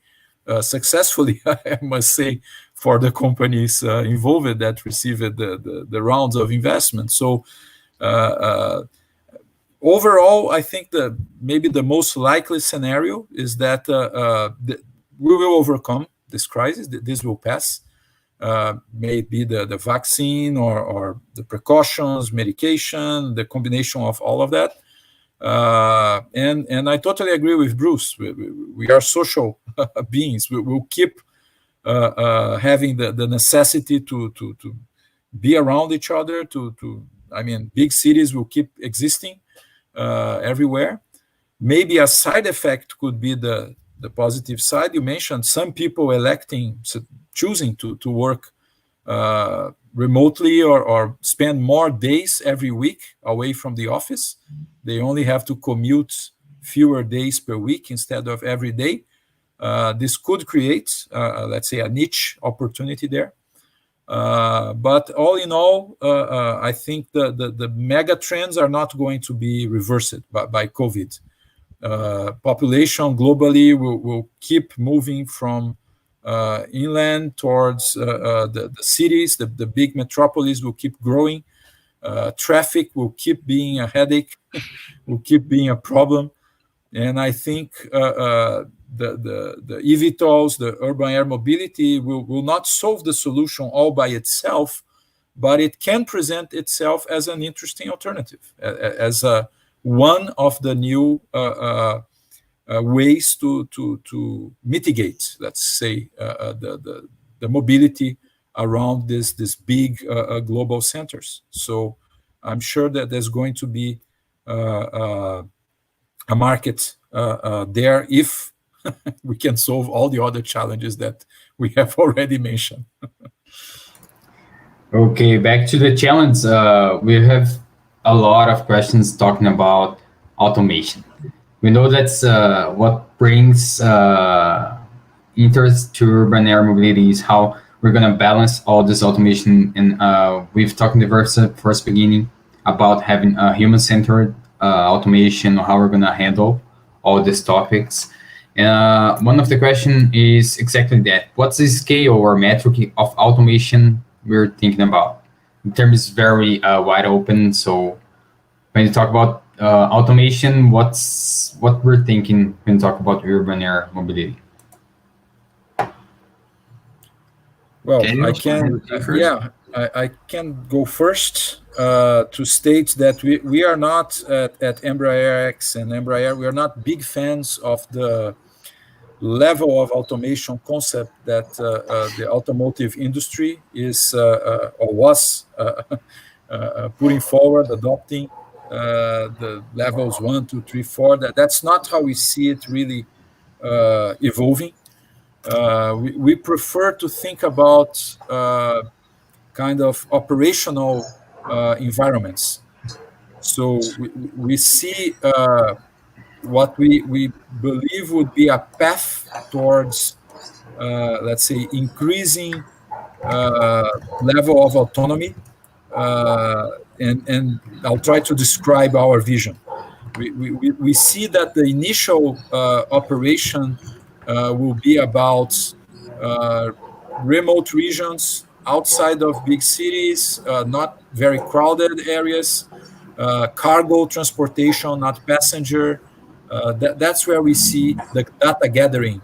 successfully, I must say, for the companies involved that received the rounds of investment. So overall, I think maybe the most likely scenario is that we will overcome this crisis. This will pass. May it be the vaccine or the precautions, medication, the combination of all of that. And I totally agree with Bruce. We are social beings. We'll keep having the necessity to be around each other. Big cities will keep existing everywhere. Maybe a side effect could be the positive side. You mentioned some people choosing to work remotely or spend more days every week away from the office. They only have to commute fewer days per week instead of every day. This could create, let's say, a niche opportunity there. But all in all, I think the mega trends are not going to be reversed by COVID. Population globally will keep moving from inland towards the cities. The big metropolis will keep growing. Traffic will keep being a headache, will keep being a problem. And I think the eVTOLs, the urban air mobility, will not solve the solution all by itself, but it can present itself as an interesting alternative, as one of the new ways to mitigate, let's say, the mobility around this big global centers. So I'm sure that there's going to be a market there if we can solve all the other challenges that we have already mentioned. Okay, back to the challenge. We have a lot of questions talking about automation. We know that's what brings interest to urban air mobility is how we're going to balance all this automation. And we've talked in the first beginning about having a human-centered automation, or how we're going to handle all these topics. One of the question is exactly that. What's the scale or metric of automation we're thinking about? The term is very wide open. So when you talk about automation, what we're thinking when we talk about urban air mobility? Well, Daniel, I can, I can go first to state that we are not at Embraer X and Embraer, we are not big fans of the level of automation concept that the automotive industry is or was putting forward, adopting the levels 1, 2, 3, 4. That's not how we see it really evolving. We prefer to think about kind of operational environments. So we see what we believe would be a path towards, let's say, increasing level of autonomy. And I'll try to describe our vision. We see that the initial operation will be about remote regions outside of big cities, not very crowded areas, cargo transportation, not passenger. That's where we see the data gathering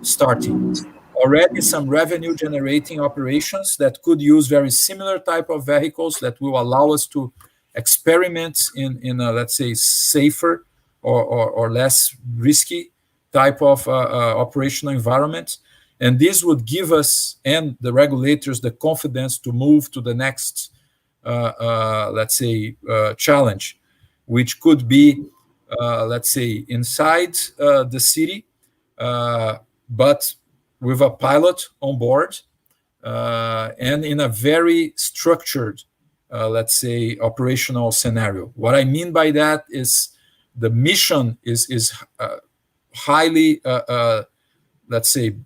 starting. Already some revenue generating operations that could use very similar type of vehicles that will allow us to experiment in a, let's say, safer or less risky type of operational environment. And this would give us and the regulators the confidence to move to the next, let's say, challenge, which could be, let's say, inside the city, but with a pilot on board and in a very structured, let's say, operational scenario. What I mean by that is the mission is highly, let's say,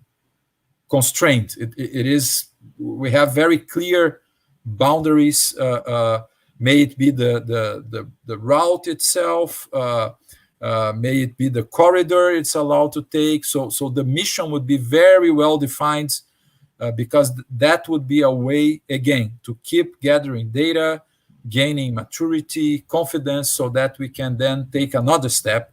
constrained. It is, we have very clear boundaries. May it be the route itself, may it be the corridor it's allowed to take. So the mission would be very well defined, because that would be a way, again, to keep gathering data, gaining maturity, confidence, so that we can then take another step,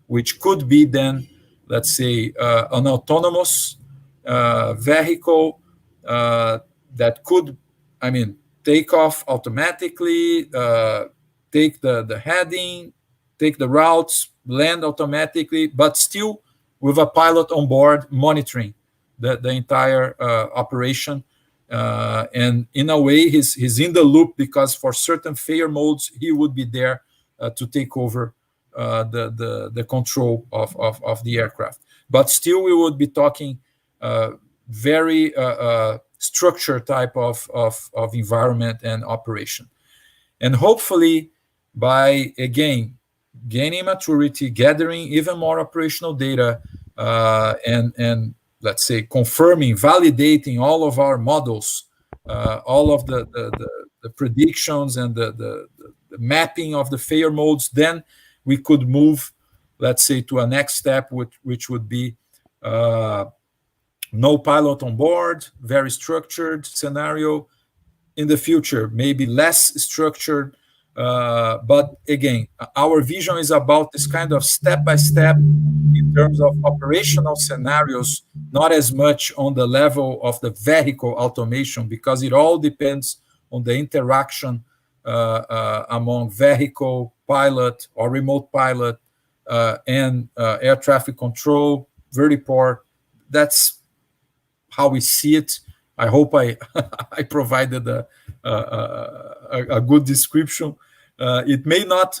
which could be then, let's say, an autonomous vehicle that could, I mean, take off automatically, take the heading, take the routes, land automatically, but still with a pilot on board monitoring the entire operation. And in a way, he's in the loop, because for certain failure modes, he would be there to take over the control of the aircraft. But still, we would be talking very structured type of environment and operation. And hopefully, by, again, gaining maturity, gathering even more operational data, and let's say confirming, validating all of our models all of the predictions and the mapping of the failure modes, then we could move, let's say, to a next step, which would be no pilot on board, very structured scenario. In the future, maybe less structured. But again, our vision is about this kind of step-by-step in terms of operational scenarios, not as much on the level of the vehicle automation, because it all depends on the interaction among vehicle, pilot, or remote pilot, and air traffic control, vertiport. That's how we see it. I hope I provided a good description. It may not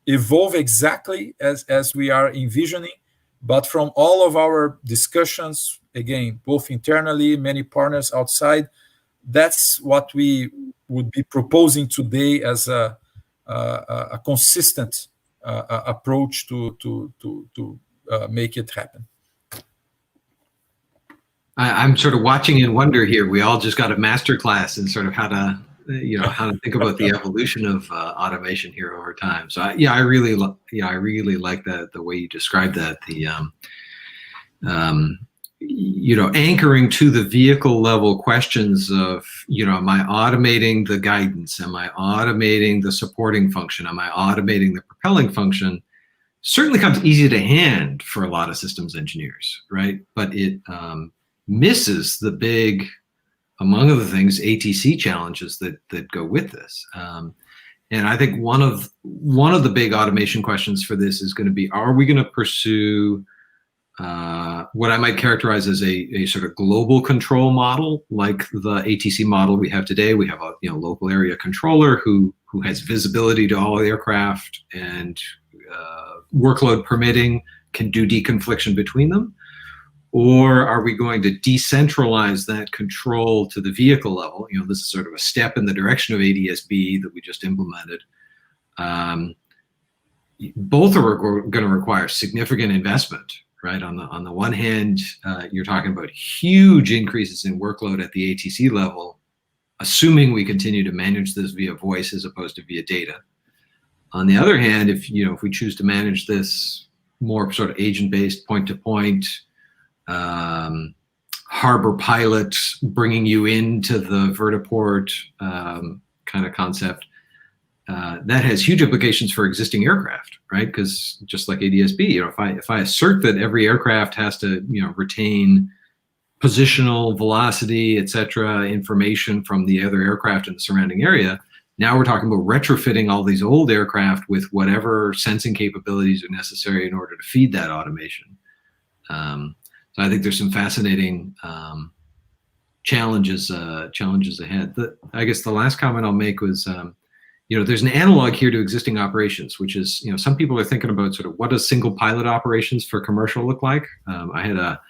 evolve exactly as we are envisioning, but from all of our discussions, again, both internally, many partners outside, that's what we would be proposing today as a consistent approach to make it happen. I'm sort of watching in wonder here. We all just got a master class in sort of how to think about the evolution of automation here over time. So I really like that, the way you described that. The anchoring to the vehicle level questions of, am I automating the guidance? Am I automating the supporting function? Am I automating the propelling function? Certainly comes easy to hand for a lot of systems engineers, right? But it misses the big, among other things, ATC challenges that go with this. And I think one of the big automation questions for this is going to be: are we going to pursue what I might characterize as a sort of global control model, like the ATC model we have today? We have a local area controller who has visibility to all aircraft and workload permitting can do deconfliction between them. Or are we going to decentralize that control to the vehicle level? This is sort of a step in the direction of ADS-B that we just implemented. Both are going to require significant investment, right? On the one hand, you're talking about huge increases in workload at the ATC level, assuming we continue to manage this via voice as opposed to via data. On the other hand, if we choose to manage this more sort of agent-based, point-to-point, harbor pilot bringing you into the vertiport kind of concept, that has huge implications for existing aircraft, right? Because just like ADS-B, if I assert that every aircraft has to retain positional, velocity, etc., information from the other aircraft in the surrounding area, now we're talking about retrofitting all these old aircraft with whatever sensing capabilities are necessary in order to feed that automation. So I think there's some fascinating challenges ahead. I guess the last comment I'll make was, there's an analog here to existing operations, which is, some people are thinking about sort of what does single pilot operations for commercial look like. I had a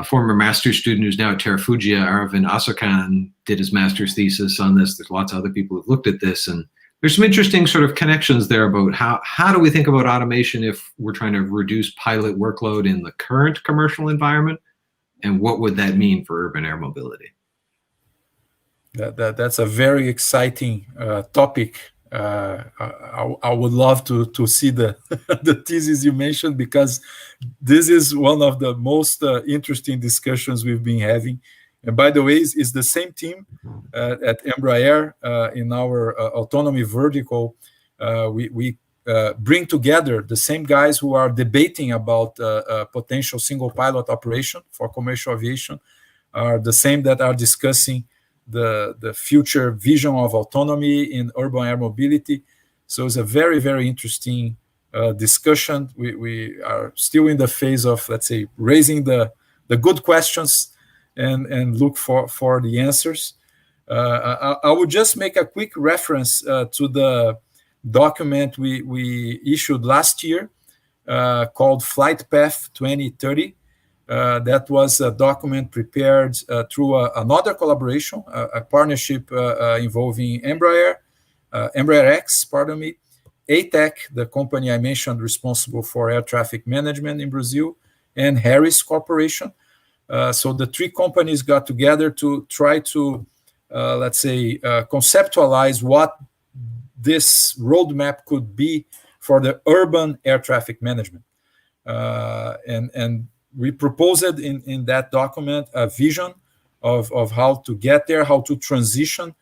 former master's student who's now at Terrafugia, Aravind Asokan, did his master's thesis on this. There's lots of other people who've looked at this, and there's some interesting sort of connections there about how do we think about automation if we're trying to reduce pilot workload in the current commercial environment, and what would that mean for urban air mobility? That's a very exciting topic. I would love to see the the thesis you mentioned, because this is one of the most interesting discussions we've been having. And by the way, it's the same team at Embraer in our autonomy vertical. We bring together the same guys who are debating about potential single pilot operation for commercial aviation, are the same that are discussing the future vision of autonomy in urban air mobility. So it's a very, very interesting discussion. We are still in the phase of, let's say, raising the good questions and look for the answers. I would just make a quick reference to the document we issued last year called Flight Path 2030. That was a document prepared through another collaboration, a partnership involving Embraer, Embraer-X, ATEC, the company I mentioned responsible for air traffic management in Brazil, and Harris Corporation. So the three companies got together to try to, let's say, conceptualize what this roadmap could be for the urban air traffic management. And we proposed in that document a vision of how to get there, how to transition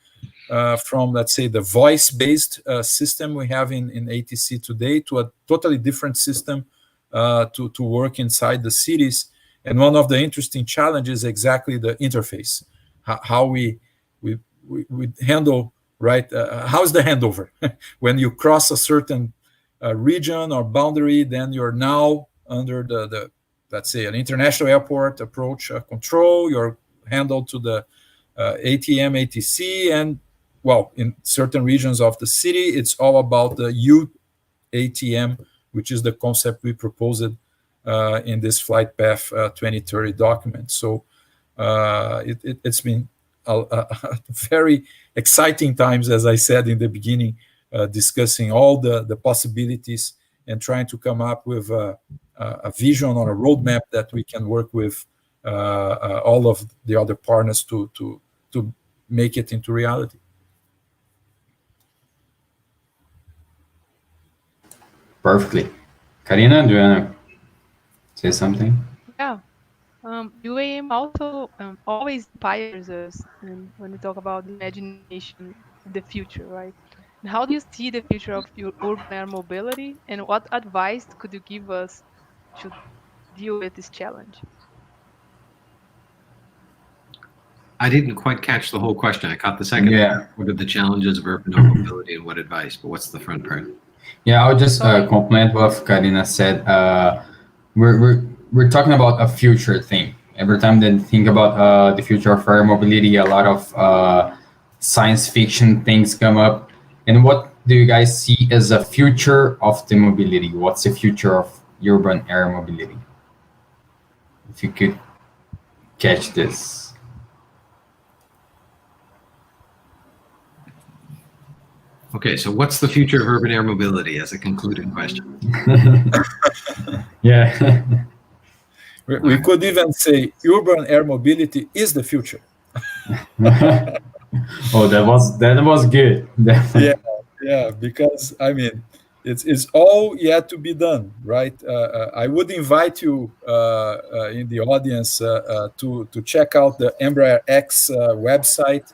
from, let's say, the voice-based system we have in ATC today to a totally different system to work inside the cities. And one of the interesting challenges is exactly the interface, how we handle, right? How's the handover? When you cross a certain region or boundary, then you're now under the let's say, an international airport approach control. You're handled to the ATM, ATC, and well, in certain regions of the city, it's all about the UATM, which is the concept we proposed in this Flight Path 2030 document. So it's been a very exciting times, as I said in the beginning, discussing all the possibilities and trying to come up with a vision or a roadmap that we can work with all of the other partners to make it into reality. Perfectly. Karina, do you want to say something? Yeah. UAM also always inspires us when we talk about the imagination of the future, right? And how do you see the future of your urban air mobility, and what advice could you give us to deal with this challenge? I didn't quite catch the whole question. I caught the second Yeah. part. What are the challenges of urban air mobility and what advice? But what's the front part? Yeah, I'll just complement what Karina said. We're talking about a future thing. Every time they think about the future of air mobility, a lot of science fiction things come up. And what do you guys see as a future of the mobility? What's the future of urban air mobility? If you could catch this. Okay, so what's the future of urban air mobility as a concluding question? Yeah. We could even say urban air mobility is the future. Oh, that was good. Yeah, because I mean, it's all yet to be done, right? I would invite you in the audience to check out the Embraer X website,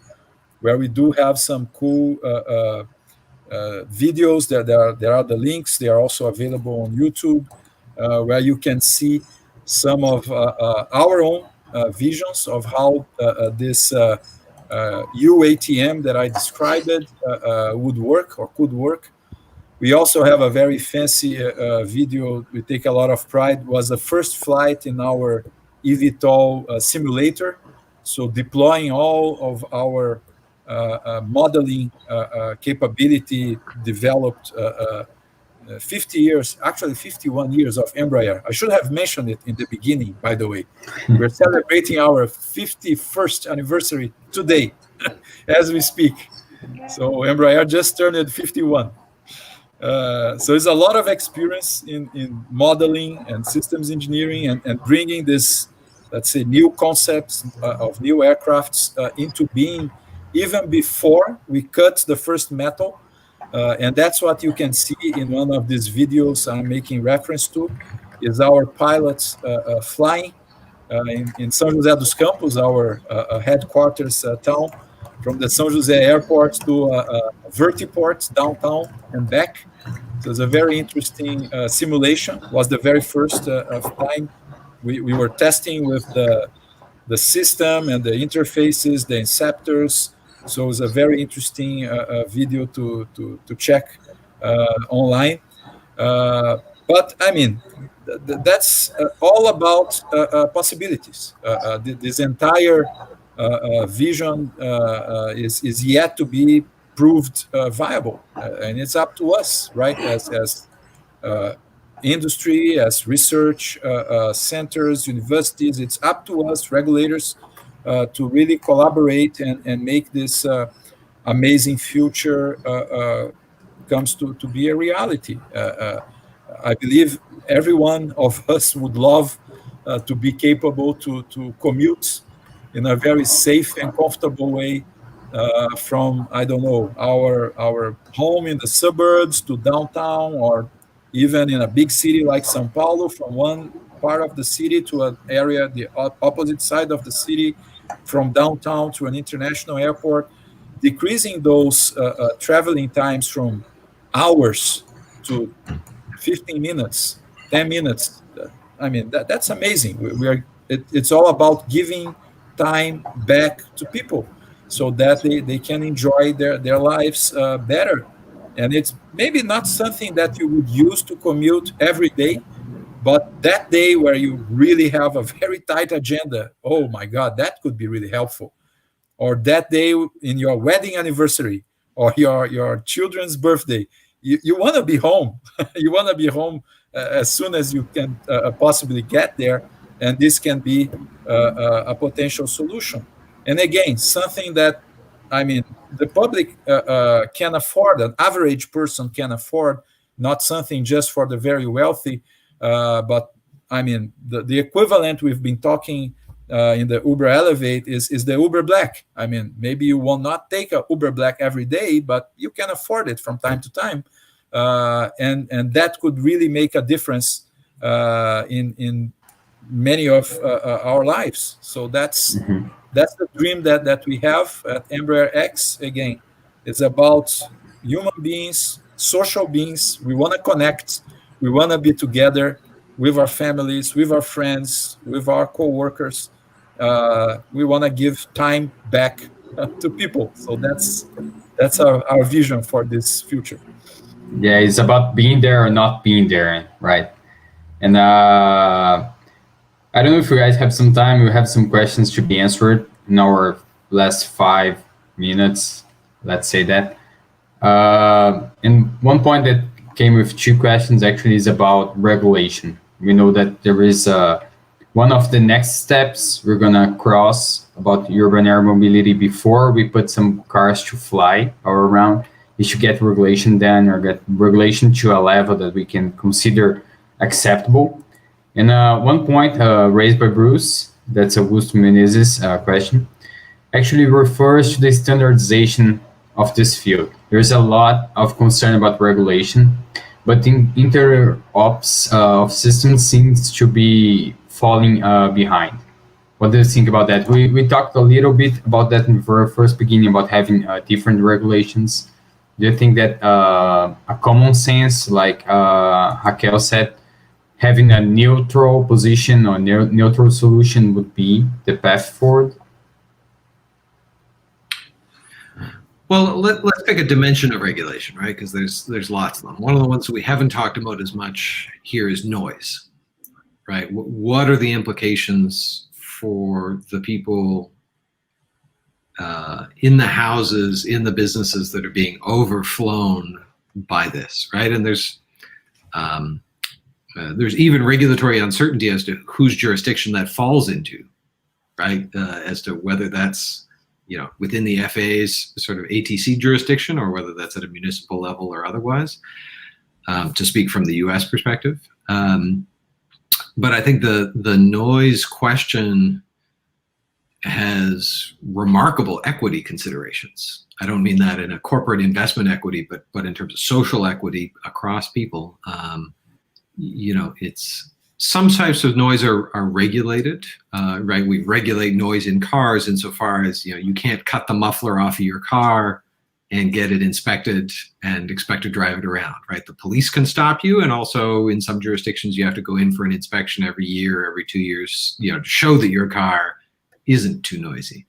where we do have some cool videos. There are the links. They are also available on YouTube, where you can see some of our own visions of how this UATM that I described would work or could work. We also have a very fancy video we take a lot of pride. Was the first flight in our eVTOL simulator. So deploying all of our modeling capability developed 50 years, actually 51 years of Embraer. I should have mentioned it in the beginning, by the way. We're celebrating our 51st anniversary today, as we speak. So Embraer just turned 51. So it's a lot of experience in modeling and systems engineering and bringing this, let's say, new concepts of new aircrafts into being even before we cut the first metal. And that's what you can see in one of these videos I'm making reference to, is our pilots flying in São José dos Campos, our headquarters town, from the São José airport to Vertiport downtown and back. So it's a very interesting simulation. Was the very first flying. We were testing with the system and the interfaces, the inceptors. So it's a very interesting video to check online. But I mean, that's all about possibilities. This entire vision is yet to be proved viable, and it's up to us, right? As industry, as research centers, universities, it's up to us, regulators, to really collaborate and make this amazing future comes to be a reality. I believe every one of us would love to be capable to commute in a very safe and comfortable way from, I don't know, our home in the suburbs to downtown, or even in a big city like São Paulo, from one part of the city to an area, the opposite side of the city, from downtown to an international airport, decreasing those traveling times from hours to 15 minutes, 10 minutes. I mean, that's amazing. It's all about giving time back to people so that they can enjoy their lives better. And it's maybe not something that you would use to commute every day, but that day where you really have a very tight agenda, oh my God, that could be really helpful. Or that day in your wedding anniversary or your children's birthday, you want to be home. You want to be home as soon as you can possibly get there, and this can be a potential solution. And again, something that, I mean, the public can afford, an average person can afford, not something just for the very wealthy, but I mean, the equivalent we've been talking in the Uber Elevate is the Uber Black. I mean, maybe you will not take a Uber Black every day, but you can afford it from time to time, and that could really make a difference in many of our lives. So that's the dream that we have at Embraer X. Again, it's about human beings, social beings. We want to connect. We want to be together with our families, with our friends, with our coworkers. We want to give time back to people. So that's our vision for this future. Yeah, it's about being there or not being there, right? And I don't know if you guys have some time. We have some questions to be answered in our last 5 minutes. Let's say that. And one point that came with 2 questions actually is about regulation. We know that there is one of the next steps we're gonna cross about urban air mobility before we put some cars to fly or around. We should get regulation then, or get regulation to a level that we can consider acceptable. And one point raised by Bruce, that's Augusto Menezes' question, actually refers to the standardization of this field. There's a lot of concern about regulation, but in interops of systems seems to be falling behind. What do you think about that? We talked a little bit about that in the very first beginning about having different regulations. Do you think that a common sense, like Raquel said, having a neutral position or neutral solution would be the path forward? Well, let's pick a dimension of regulation, right? Because there's lots of them. One of the ones that we haven't talked about as much here is noise, right? What are the implications for the people in the houses, in the businesses that are being overflown by this, right? And there's even regulatory uncertainty as to whose jurisdiction that falls into, right? As to whether that's within the FAA's sort of ATC jurisdiction or whether that's at a municipal level or otherwise, to speak from the US perspective. But I think the noise question has remarkable equity considerations. I don't mean that in a corporate investment equity, but in terms of social equity across people. It's some types of noise are regulated, right? We regulate noise in cars insofar as you can't cut the muffler off of your car and get it inspected and expect to drive it around, right? The police can stop you, and also in some jurisdictions you have to go in for an inspection every year, every 2 years, to show that your car isn't too noisy.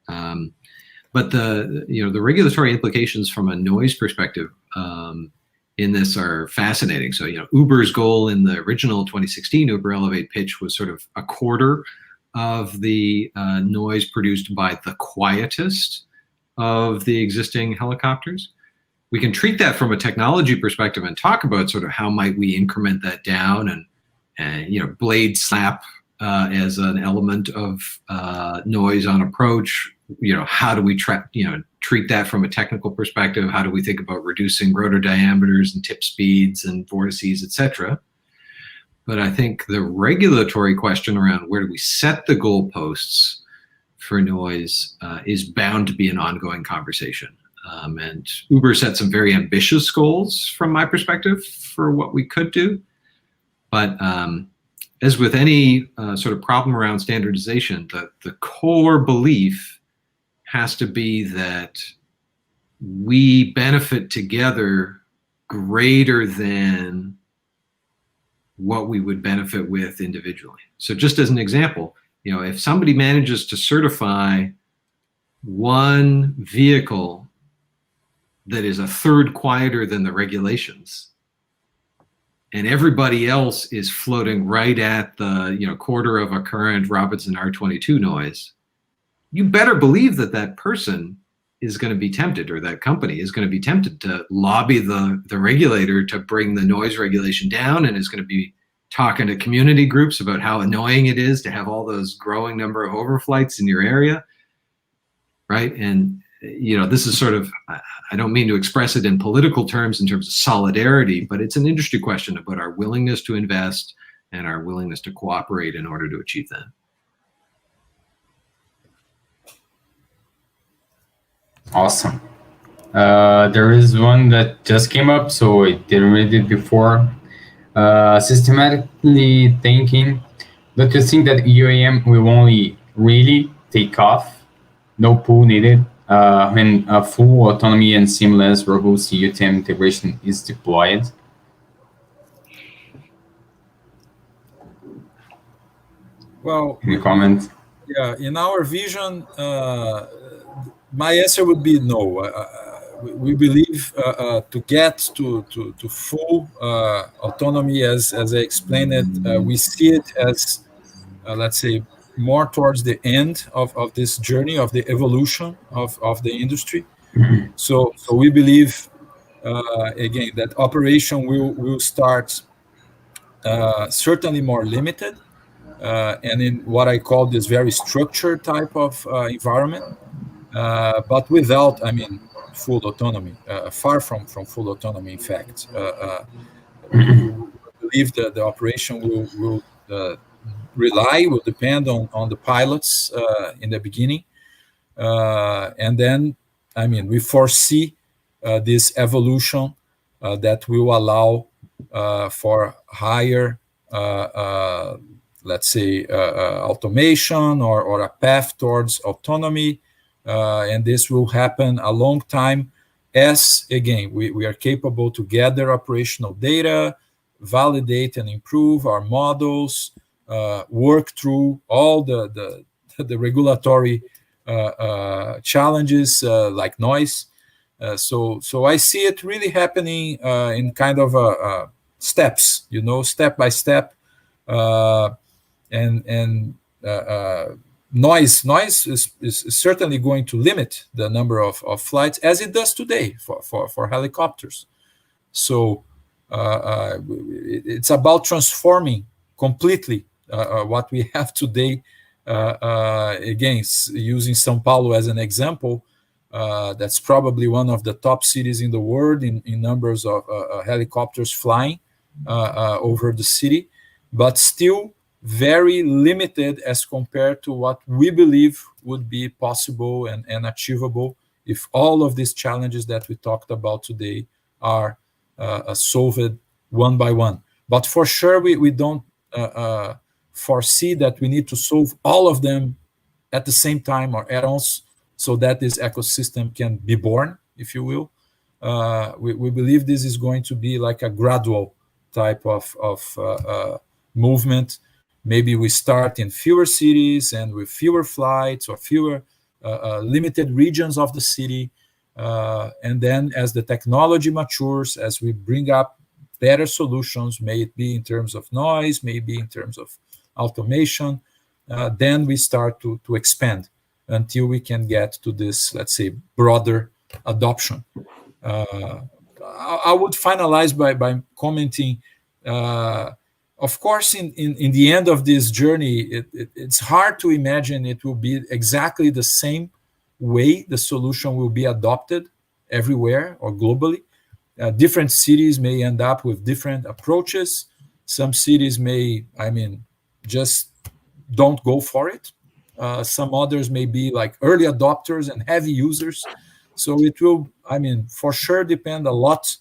But the regulatory implications from a noise perspective in this are fascinating. So, Uber's goal in the original 2016 Uber Elevate pitch was sort of a quarter of the noise produced by the quietest of the existing helicopters. We can treat that from a technology perspective and talk about sort of how might we increment that down and blade slap as an element of noise on approach. How do we treat that from a technical perspective? How do we think about reducing rotor diameters and tip speeds and vortices, etc.? But I think the regulatory question around where do we set the goalposts for noise is bound to be an ongoing conversation. And Uber set some very ambitious goals from my perspective for what we could do. But as with any sort of problem around standardization, the core belief has to be that we benefit together greater than what we would benefit with individually. So just as an example, if somebody manages to certify one vehicle that is a third quieter than the regulations, and everybody else is floating right at the quarter of a current Robinson R22 noise, you better believe that that person is going to be tempted, or that company is going to be tempted to lobby the regulator to bring the noise regulation down, and is going to be talking to community groups about how annoying it is to have all those growing number of overflights in your area, right? And this is sort of, I don't mean to express it in political terms in terms of solidarity, but it's an industry question about our willingness to invest and our willingness to cooperate in order to achieve that. Awesome. There is one that just came up, so I didn't read it before. Systematically thinking, don't you think that UAM will only really take off, no pool needed, when full autonomy and seamless robust UTM integration is deployed? Well, Any comment? yeah, in our vision, my answer would be no. We believe to get to full autonomy, as I explained it, we see it as, let's say, more towards the end of this journey, of the evolution of the industry. So we believe, again, that operation will start certainly more limited, and in what I call this very structured type of environment, but without, full autonomy, far from full autonomy, in fact. We believe that the operation will depend on the pilots in the beginning. And then, we foresee this evolution that will allow for higher, let's say, automation or a path towards autonomy. And this will happen a long time as, again, we are capable to gather operational data, validate and improve our models, work through all the regulatory challenges like noise. So I see it really happening in kind of steps, step by step. And noise is certainly going to limit the number of flights, as it does today for helicopters. So it's about transforming completely what we have today. Again, using São Paulo as an example, that's probably one of the top cities in the world in numbers of helicopters flying over the city, but still very limited as compared to what we believe would be possible and achievable if all of these challenges that we talked about today are solved one by one. But for sure, we don't foresee that we need to solve all of them at the same time or at once, so that this ecosystem can be born, if you will. We believe this is going to be like a gradual type of movement. Maybe we start in fewer cities and with fewer flights or fewer limited regions of the city. And then as the technology matures, as we bring up better solutions, may it be in terms of noise, maybe in terms of automation, then we start to expand until we can get to this, let's say, broader adoption. I would finalize by commenting, of course, in the end of this journey, it's hard to imagine it will be exactly the same way the solution will be adopted everywhere or globally. Different cities may end up with different approaches. Some cities may, just don't go for it. Some others may be like early adopters and heavy users. So it will, for sure depend a lot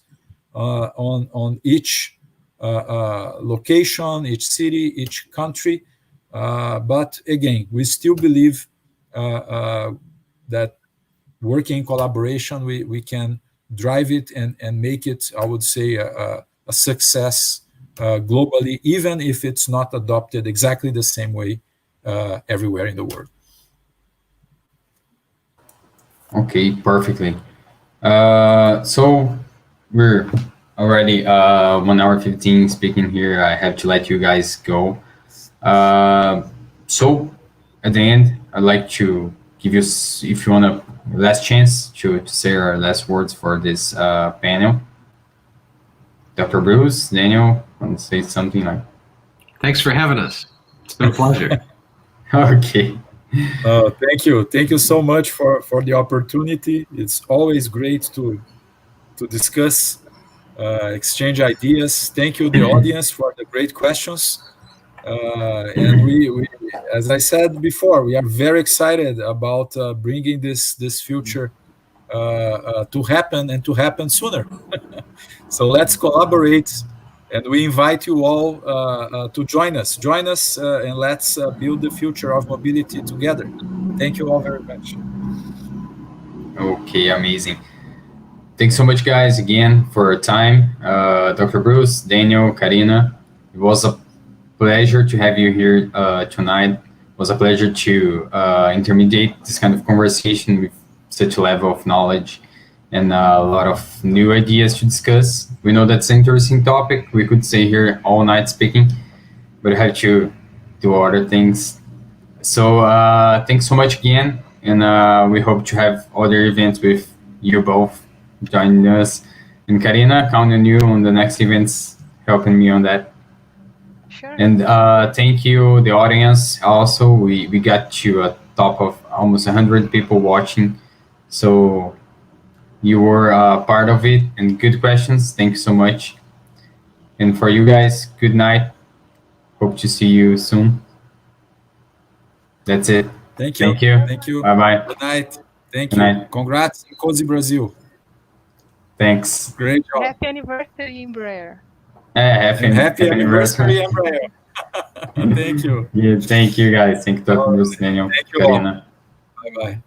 on each location, each city, each country. But again, we still believe that working in collaboration, we can drive it and make it, I would say, a success globally, even if it's not adopted exactly the same way everywhere in the world. Okay, perfectly. So we're already 1 hour 15 speaking here. I have to let you guys go. So at the end, I'd like to give you, if you want a last chance to say our last words for this panel. Dr. Bruce, Daniel, want to say something like? Thanks for having us. It's been a pleasure. Okay. Thank you so much for the opportunity. It's always great to discuss, exchange ideas. Thank you, the audience, for the great questions. And we, as I said before, we are very excited about bringing this future to happen and to happen sooner. So let's collaborate, and we invite you all to join us. Join us, and let's build the future of mobility together. Thank you all very much. Okay, amazing. Thanks so much, guys, again for your time. Dr. Bruce, Daniel, Karina, it was a pleasure to have you here tonight. It was a pleasure to intermediate this kind of conversation with such a level of knowledge and a lot of new ideas to discuss. We know that's an interesting topic. We could stay here all night speaking, but I have to do other things. So thanks so much again, and we hope to have other events with you both joining us. And Karina, count on you on the next events, helping me on that. Sure. And thank you, the audience. Also, we got to a top of almost 100 people watching, so you were part of it, and good questions. Thank you so much. And for you guys, good night. Hope to see you soon. That's it. Thank you. Thank you. Thank you. Bye bye. Good night. Thank Good you. night. Congrats, Cozy Brazil. Thanks. Great job. Happy anniversary, Embraer. And happy anniversary. anniversary, Embraer. Thank you. Yeah, thank you guys. Thank you, Dr. All Bruce, right. Daniel, Thank you all. Karina. Bye-bye.